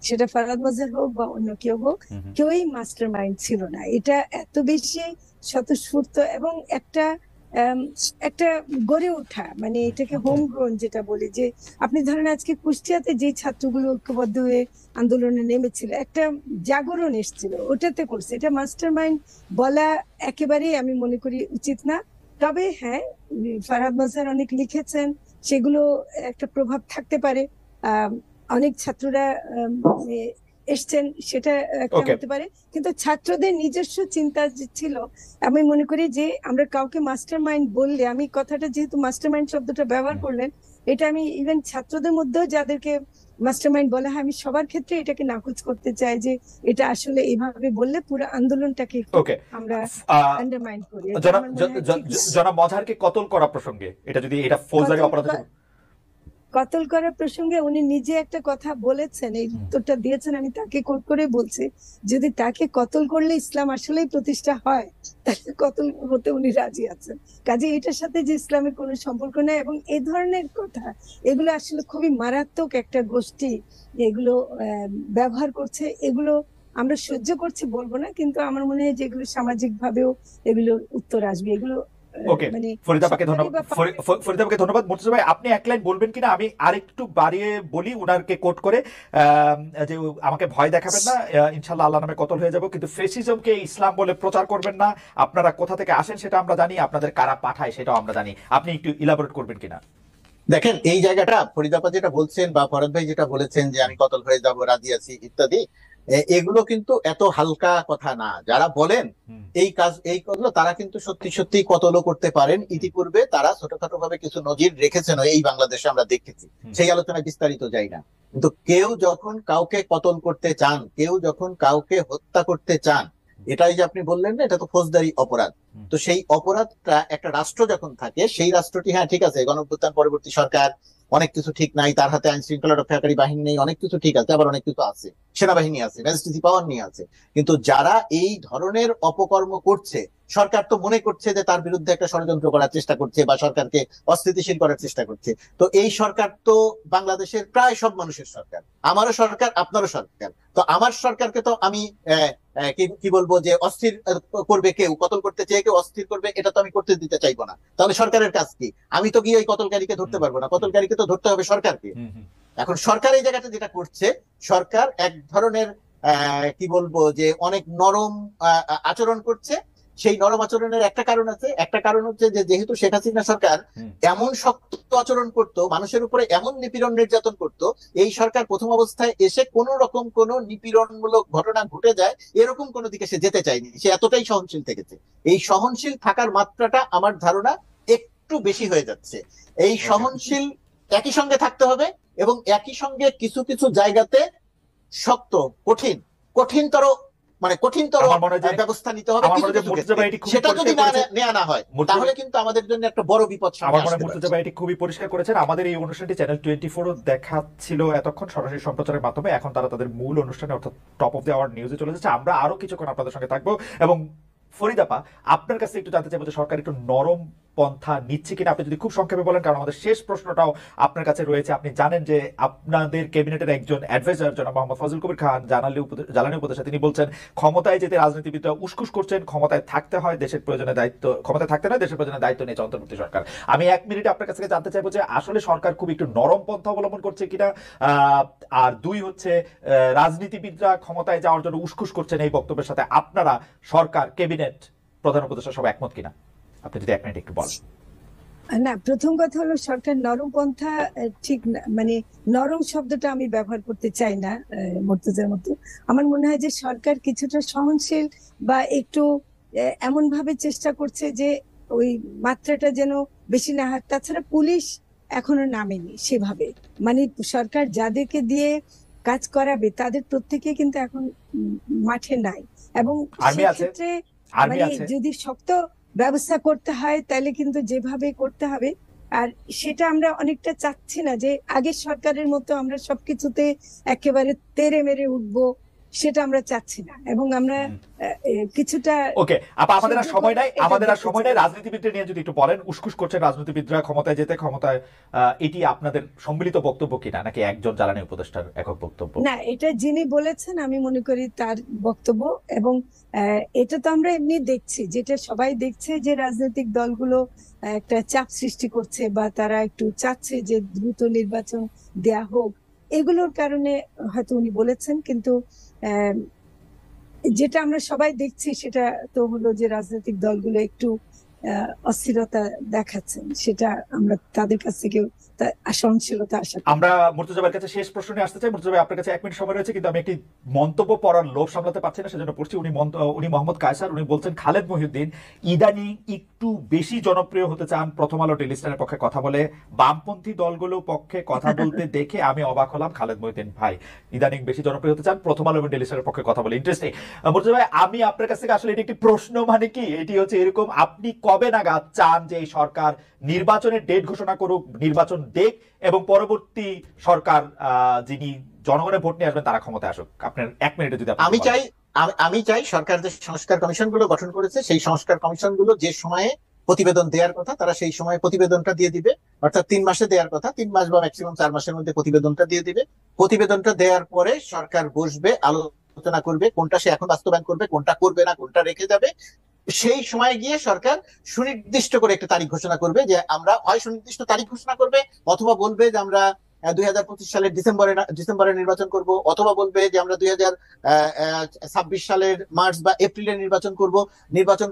সেটা ফরহাদ মাজার হোক বা অন্য কেউ হোক, কেউই মাস্টার মাইন্ড ছিল না। এটা এত বেশি স্বতঃস্ফূর্ত এবং একটা একটা গড়ে ওঠা, মানে এটাকে হোম গ্রোন যেটা বলি, যে আপনি ধরেন আজকে কুষ্টিয়াতে যে ছাত্রগুলো ঐক্যবদ্ধ হয়ে আন্দোলনে নেমেছিল, একটা জাগরণ এসেছিল, ওটাতে করছে। এটা মাস্টার মাইন্ড বলা একেবারেই আমি মনে করি উচিত না। তবে হ্যাঁ, ফরহাদ মাজার অনেক লিখেছেন, সেগুলো একটা প্রভাব থাকতে পারে। অনেক ছাত্ররা এসছেন, সেটা একটা হতে পারে, কিন্তু ছাত্রদের নিজস্ব চিন্তা যে ছিল, আমি মনে করি যে আমরা কাউকে মাস্টার মাইন্ড বললে, আমি কথাটা যেহেতু মাস্টার মাইন্ড শব্দটা ব্যবহার করলেন, এটা আমি ইভেন ছাত্রদের মধ্যেও যাদেরকে মাস্টার মাইন্ড বলা হয়, আমি সবার ক্ষেত্রে এটাকে নাকচ করতে চাই যে এটা আসলে এইভাবে বললে পুরো আন্দোলনটাকে আমরা আন্ডারমাইন করি। জনাব মজহারকে কতল করা প্রসঙ্গে এটা যদি এটা ফৌজদারি অপরাধ, কতল করার প্রসঙ্গে উনি নিজে একটা কথা বলেছেন, এই উত্তরটা দিয়েছেন, আমি তাকে কোট করে বলছি, যদি তাকে কতল করলে ইসলাম আসলেই প্রতিষ্ঠা হয়, তাহলে কতল হতে উনি রাজি আছেন। কাজে এটার সাথে যে ইসলামের কোনো সম্পর্ক নেই, এবং এই ধরনের কথা, এগুলো আসলে খুবই মারাত্মক একটা গোষ্ঠী এগুলো ব্যবহার করছে। এগুলো আমরা সহ্য করছি বলবো না, কিন্তু আমার মনে হয় যে এগুলো সামাজিক ভাবেও এগুলোর উত্তর আসবে। এগুলো ফরিদাকে ধন্যবাদ। মুর্তজা ভাই, আপনি এক লাইন বলবেন কিনা? আমি আরেকটু বাড়িয়ে বলি উনারকে কোট করে, যে আমাকে ভয় দেখাবেন না, ইনশাআল্লাহ আল্লাহ নামে কতল হয়ে যাব, কিন্তু ফেসিজমকে ইসলাম বলে প্রচার করবেন না। আপনারা কোথা থেকে আসেন সেটা আমরা জানি, আপনাদের কারা পাঠায় সেটাও আমরা জানি। আপনি একটু ইলাবোরেট করবেন কিনা? দেখেন, এই জায়গাটা ফরিদাপা যেটা বলছেন বা ফরহাদ ভাই যেটা বলেছেন যে আমি কতল হয়ে যাব, রাজি আছি ইত্যাদি, এগুলো কিন্তু এত হালকা কথা না। যারা বলেন এই কাজগুলো, তারা কিন্তু সত্যি সত্যি কতলও করতে পারেন। ইতিপূর্বে তারা ছোটখাটো ভাবে কিছু নজির রেখেছেন, এই বাংলাদেশে আমরা দেখেছি, সেই আলোচনায় বিস্তারিত যাই না। কিন্তু কেউ যখন কাউকে কতল করতে চান, কেউ যখন কাউকে হত্যা করতে চান, এটাই যে আপনি বললেন না, এটা তো ফৌজদারি অপরাধ। তো সেই অপরাধটা একটা রাষ্ট্র যখন থাকে, সেই রাষ্ট্রটি, হ্যাঁ ঠিক আছে, গণঅভ্যুত্থান পরবর্তী সরকার, অনেক কিছু ঠিক নাই, তার হাতে আইন শৃঙ্খলা রক্ষাকারী বাহিনী নেই, অনেক কিছু ঠিক আছে, আবার অনেক কিছু আছে, সেনাবাহিনী আছে, ম্যাজিস্ট্রেসি পাওয়ার নিয়ে আছে। কিন্তু যারা এই ধরনের অপকর্ম করছে, সরকার তো মনে করছে যে তার বিরুদ্ধে একটা ষড়যন্ত্র করার চেষ্টা করছে বা সরকারকে অস্থিতিশীল করার চেষ্টা করছে। তো এই সরকার তো বাংলাদেশের প্রায় সব মানুষের সরকার, আমারও সরকার, আপনারও সরকার। তো আমার সরকারকে তো আমি কি বলবো, যে অস্থির করবে কেউ, কতল করতে চেয়ে কেউ অস্থির করবে, এটা তো আমি করতে দিতে চাইবো না। তাহলে সরকারের কাজ কি? আমি তো গিয়ে ওই কতলকারীকে ধরতে পারবো না, কতলকারীকে তো ধরতে হবে সরকারকে। এখন সরকার এই জায়গাটা যেটা করছে, সরকার এক ধরনের কি বলবো, যে অনেক নরম আচরণ করছে। সেই নরম আচরণের একটা কারণ আছে, একটা কারণ হচ্ছে যে যেহেতু শেখ হাসিনা সরকার এমন শক্ত আচরণ করত, মানুষের উপরে এমন নিপীড়ন নির্যাতন করত, এই সরকার প্রথম অবস্থায় এসে কোন রকম কোন নিপীড়নমূলক ঘটনা ঘটে যায় এরকম কোন দিকে সে যেতে চায়নি, সে এতটাই সহনশীল থেকেছে। এই সহনশীল থাকার মাত্রাটা আমার ধারণা একটু বেশি হয়ে যাচ্ছে। এই সহনশীল একই সঙ্গে থাকতে হবে, এবং একই সঙ্গে কিছু কিছু জায়গাতে শক্ত কঠিনতর ব্যবস্থা নিতে হবে। সেটা যদি নেওয়া না হয়, তাহলে কিন্তু আমাদের জন্য একটা বড় বিপদ সামনে আসতে পারে। মুর্তজা ভাই এটি খুবই পরিষ্কার করেছেন। আমাদের এই অনুষ্ঠানটি চ্যানেল 24 দেখাচ্ছিল এতক্ষণ সরাসরি সম্প্রচারের মাধ্যমে, এখন তারা তাদের মূল অনুষ্ঠানে অর্থাৎ টপ অফ দ্য আওয়ার নিউজে চলে যাচ্ছে। আমরা আরো কিছুক্ষণ আপনাদের সঙ্গে থাকবো। এবং ফরিদাপা, আপনার কাছে একটু জানতে চাইবো যে সরকার একটু নরম পন্থা নিচ্ছে কিনা আপনি যদি খুব সংক্ষেপে বলেন, কারণ আমাদের শেষ প্রশ্নটাও আপনার কাছে রয়েছে। আপনি জানেন যে আপনাদের ক্যাবিনেটের একজন অ্যাডভাইজার জনাব মোহাম্মদ ফজল কবির খান জ্বালানি উপদেষ্টা, তিনি বলছেন ক্ষমতায় যেতে রাজনীতিবিদরা উস্কুস করছেন, ক্ষমতায় থাকতে হয় দেশের প্রয়োজনে দায়িত্ব, ক্ষমতায় থাকতে নয় দেশের প্রয়োজনে দায়িত্ব নিয়েছে অন্তর্বর্তী সরকার। আমি 1 মিনিটে আপনার কাছ থেকে জানতে চাইবো যে আসলে সরকার খুব একটু নরম পন্থা অবলম্বন করছে কিনা, আর 2 হচ্ছে রাজনীতিবিদরা ক্ষমতায় যাওয়ার জন্য উস্কুস করছেন এই বক্তব্যের সাথে আপনারা সরকার, ক্যাবিনেট, প্রধান উপদেষ্টা সব একমত কিনা, আপনি যদি 1 মিনিট একটু বলেন। না, প্রথম কথা হলো সরকার নরমপন্থা ঠিক না, মানে নরম শব্দটা আমি ব্যবহার করতে চাই না মুর্তজার মতো। আমার মনে হয় যে সরকার কিছুটা সহনশীল বা একটু এমন ভাবে চেষ্টা করছে যে ওই মাত্রাটা যেন বেশি না হয়। তাছাড়া পুলিশ এখনো নামেনি সেভাবে, মানে সরকার যাদেরকে দিয়ে কাজ করাবে তাদের প্রত্যেকে কিন্তু এখন মাঠে নাই, এবং আর্মি আছে, সেক্ষেত্রে আর্মি মানে আছে। যদি শক্ত ব্যবস্থা করতে হয় তাহলে কিন্তু যেভাবে করতে হবে। আর সেটা আমরা অনেকটা চাচ্ছি না যে আগের সরকারের মতো আমরা সবকিছুতে একেবারে তেড়ে মেরে উঠবো, সেটা আমরা চাচ্ছি না। এবং আমরা কিছুটা ওকে আপা, আমাদের আর সময় নাই, এটা আমাদের আর দেখতে সময় নাই। চাই। রাজনীতিবিদদের নিয়ে যদি একটু বলেন, উস্কুস করছেন রাজনীতিবিদরা ক্ষমতায় যেতে, ক্ষমতায় এটি আপনাদের সম্মিলিত বক্তব্য কিনা, নাকি একজন জ্বালানি উপদেষ্টার একক বক্তব্য? না, এটা যিনি বলেছেন আমি মনে করি তার বক্তব্য। এবং এটা তো আমরা এমনি দেখছি, যেটা সবাই দেখছে যে রাজনৈতিক দলগুলো একটা চাপ সৃষ্টি করছে বা তারা একটু চাচ্ছে যে দ্রুত নির্বাচন দেয়া হোক, এগুলোর কারণে হয়তো উনি বলেছেন। কিন্তু আহ, যেটা আমরা সবাই দেখছি সেটা তো হলো যে রাজনৈতিক দলগুলো একটু অস্থিরতা দেখাচ্ছেন, সেটা আমরা তাদের কাছ থেকে সহনশীলতা আশা করি। আমরা মুর্তজা ভাইয়ের কাছে শেষ প্রশ্ন নিয়ে আসতে চাই। মুর্তজা ভাই, আপনার কাছে 1 মিনিট সময় রয়েছে, কিন্তু আমি একটি মন্তব্য পড়ার লোভ সামলাতে পারছি না, সেজন্য পড়ছি। উনি মোহাম্মদ কায়সার, উনি বলছেন খালেদ মহিউদ্দিন ইদানিং একটু বেশি জনপ্রিয় হতে চান। প্রথম আলো টেলিস্টারের পক্ষে কথা বলে বামপন্থী দলগুলো পক্ষে কথা বলতে দেখে আমি অবাক হলাম। খালেদ মহিউদ্দিন ভাই ইদানিং বেশি জনপ্রিয় হতে চান, প্রথম আলো এবং টেলিস্টারের পক্ষে কথা বলে। ইন্টারেস্টিং। মুর্তজা ভাই, আমি আপনার কাছ থেকে আসলে এটি একটি প্রশ্ন, মানে কি এটি হচ্ছে এরকম, আপনি কবে নাগাদ চান যে এই সরকার নির্বাচনের ডেট ঘোষণা করুক, নির্বাচন দেখ, এবং পরবর্তী সরকার যিনি জনগণের ভোট নিয়ে আসবেন তারা ক্ষমতায় আসুক? আপনার 1 মিনিটে যদি আমি চাই সরকার যে সংস্কার কমিশন গুলো গঠন করেছে সেই সংস্কার কমিশন গুলো যে সময়ে প্রতিবেদন দেওয়ার কথা তারা সেই সময় প্রতিবেদনটা দিয়ে দিবে। অর্থাৎ 3 মাসে দেওয়ার কথা 3 মাস বা ম্যাক্সিমাম 4 মাসের মধ্যে প্রতিবেদনটা দিয়ে দিবে। প্রতিবেদনটা দেওয়ার পরে সরকার বসবে, আলোচনা করবে কোনটা সে এখন বাস্তবায়ন করবে, কোনটা করবে না, কোনটা রেখে যাবে। সেই সময় গিয়ে সরকার সুনির্দিষ্ট করে একটা তারিখ ঘোষণা করবে, যে আমরা হয় সুনির্দিষ্ট তারিখ ঘোষণা করবে, অথবা বলবে যে আমরা 2025 সালের ডিসেম্বরে নির্বাচন করব, অথবা বলবে যে আমরা 2026 সালের মার্চ বা এপ্রিলে নির্বাচন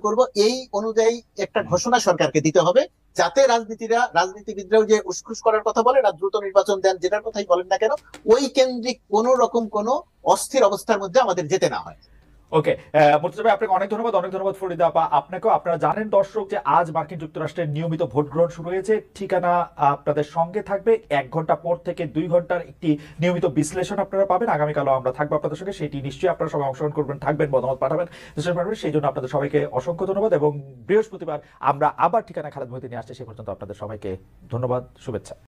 করব। এই অনুযায়ী একটা ঘোষণা সরকারকে দিতে হবে, যাতে রাজনীতিবিদরাও যে উস্কুস করার কথা বলে না, দ্রুত নির্বাচন দেন, যেটার কথাই বলেন না কেন, ওই কেন্দ্রিক কোন রকম কোন অস্থির অবস্থার মধ্যে আমাদের যেতে না হয়। ওকে, মুর্তজা ভাই আপনাকে অনেক ধন্যবাদ ফরিদা আপা আপনাকেও। আপনারা জানেন দর্শক যে আজ মার্কিন যুক্তরাষ্ট্রের নিয়মিত ভোট গ্রহণ শুরু হয়েছে। ঠিকানা আপনাদের সঙ্গে থাকবে, 1 ঘন্টা পর থেকে 2 ঘন্টার একটি নিয়মিত বিশ্লেষণ আপনারা পাবেন। আগামীকালও আমরা থাকবো আপনাদের সঙ্গে, সেটি নিশ্চয়ই আপনারা সবাই অংশগ্রহণ করবেন, থাকবেন, মতামত পাঠাবেন, সেই জন্য আপনাদের সবাইকে অসংখ্য ধন্যবাদ। এবং বৃহস্পতিবার আমরা আবার ঠিকানা খালেদ মহিউদ্দিন নিয়ে আসছি, সে পর্যন্ত আপনাদের সবাইকে ধন্যবাদ, শুভেচ্ছা।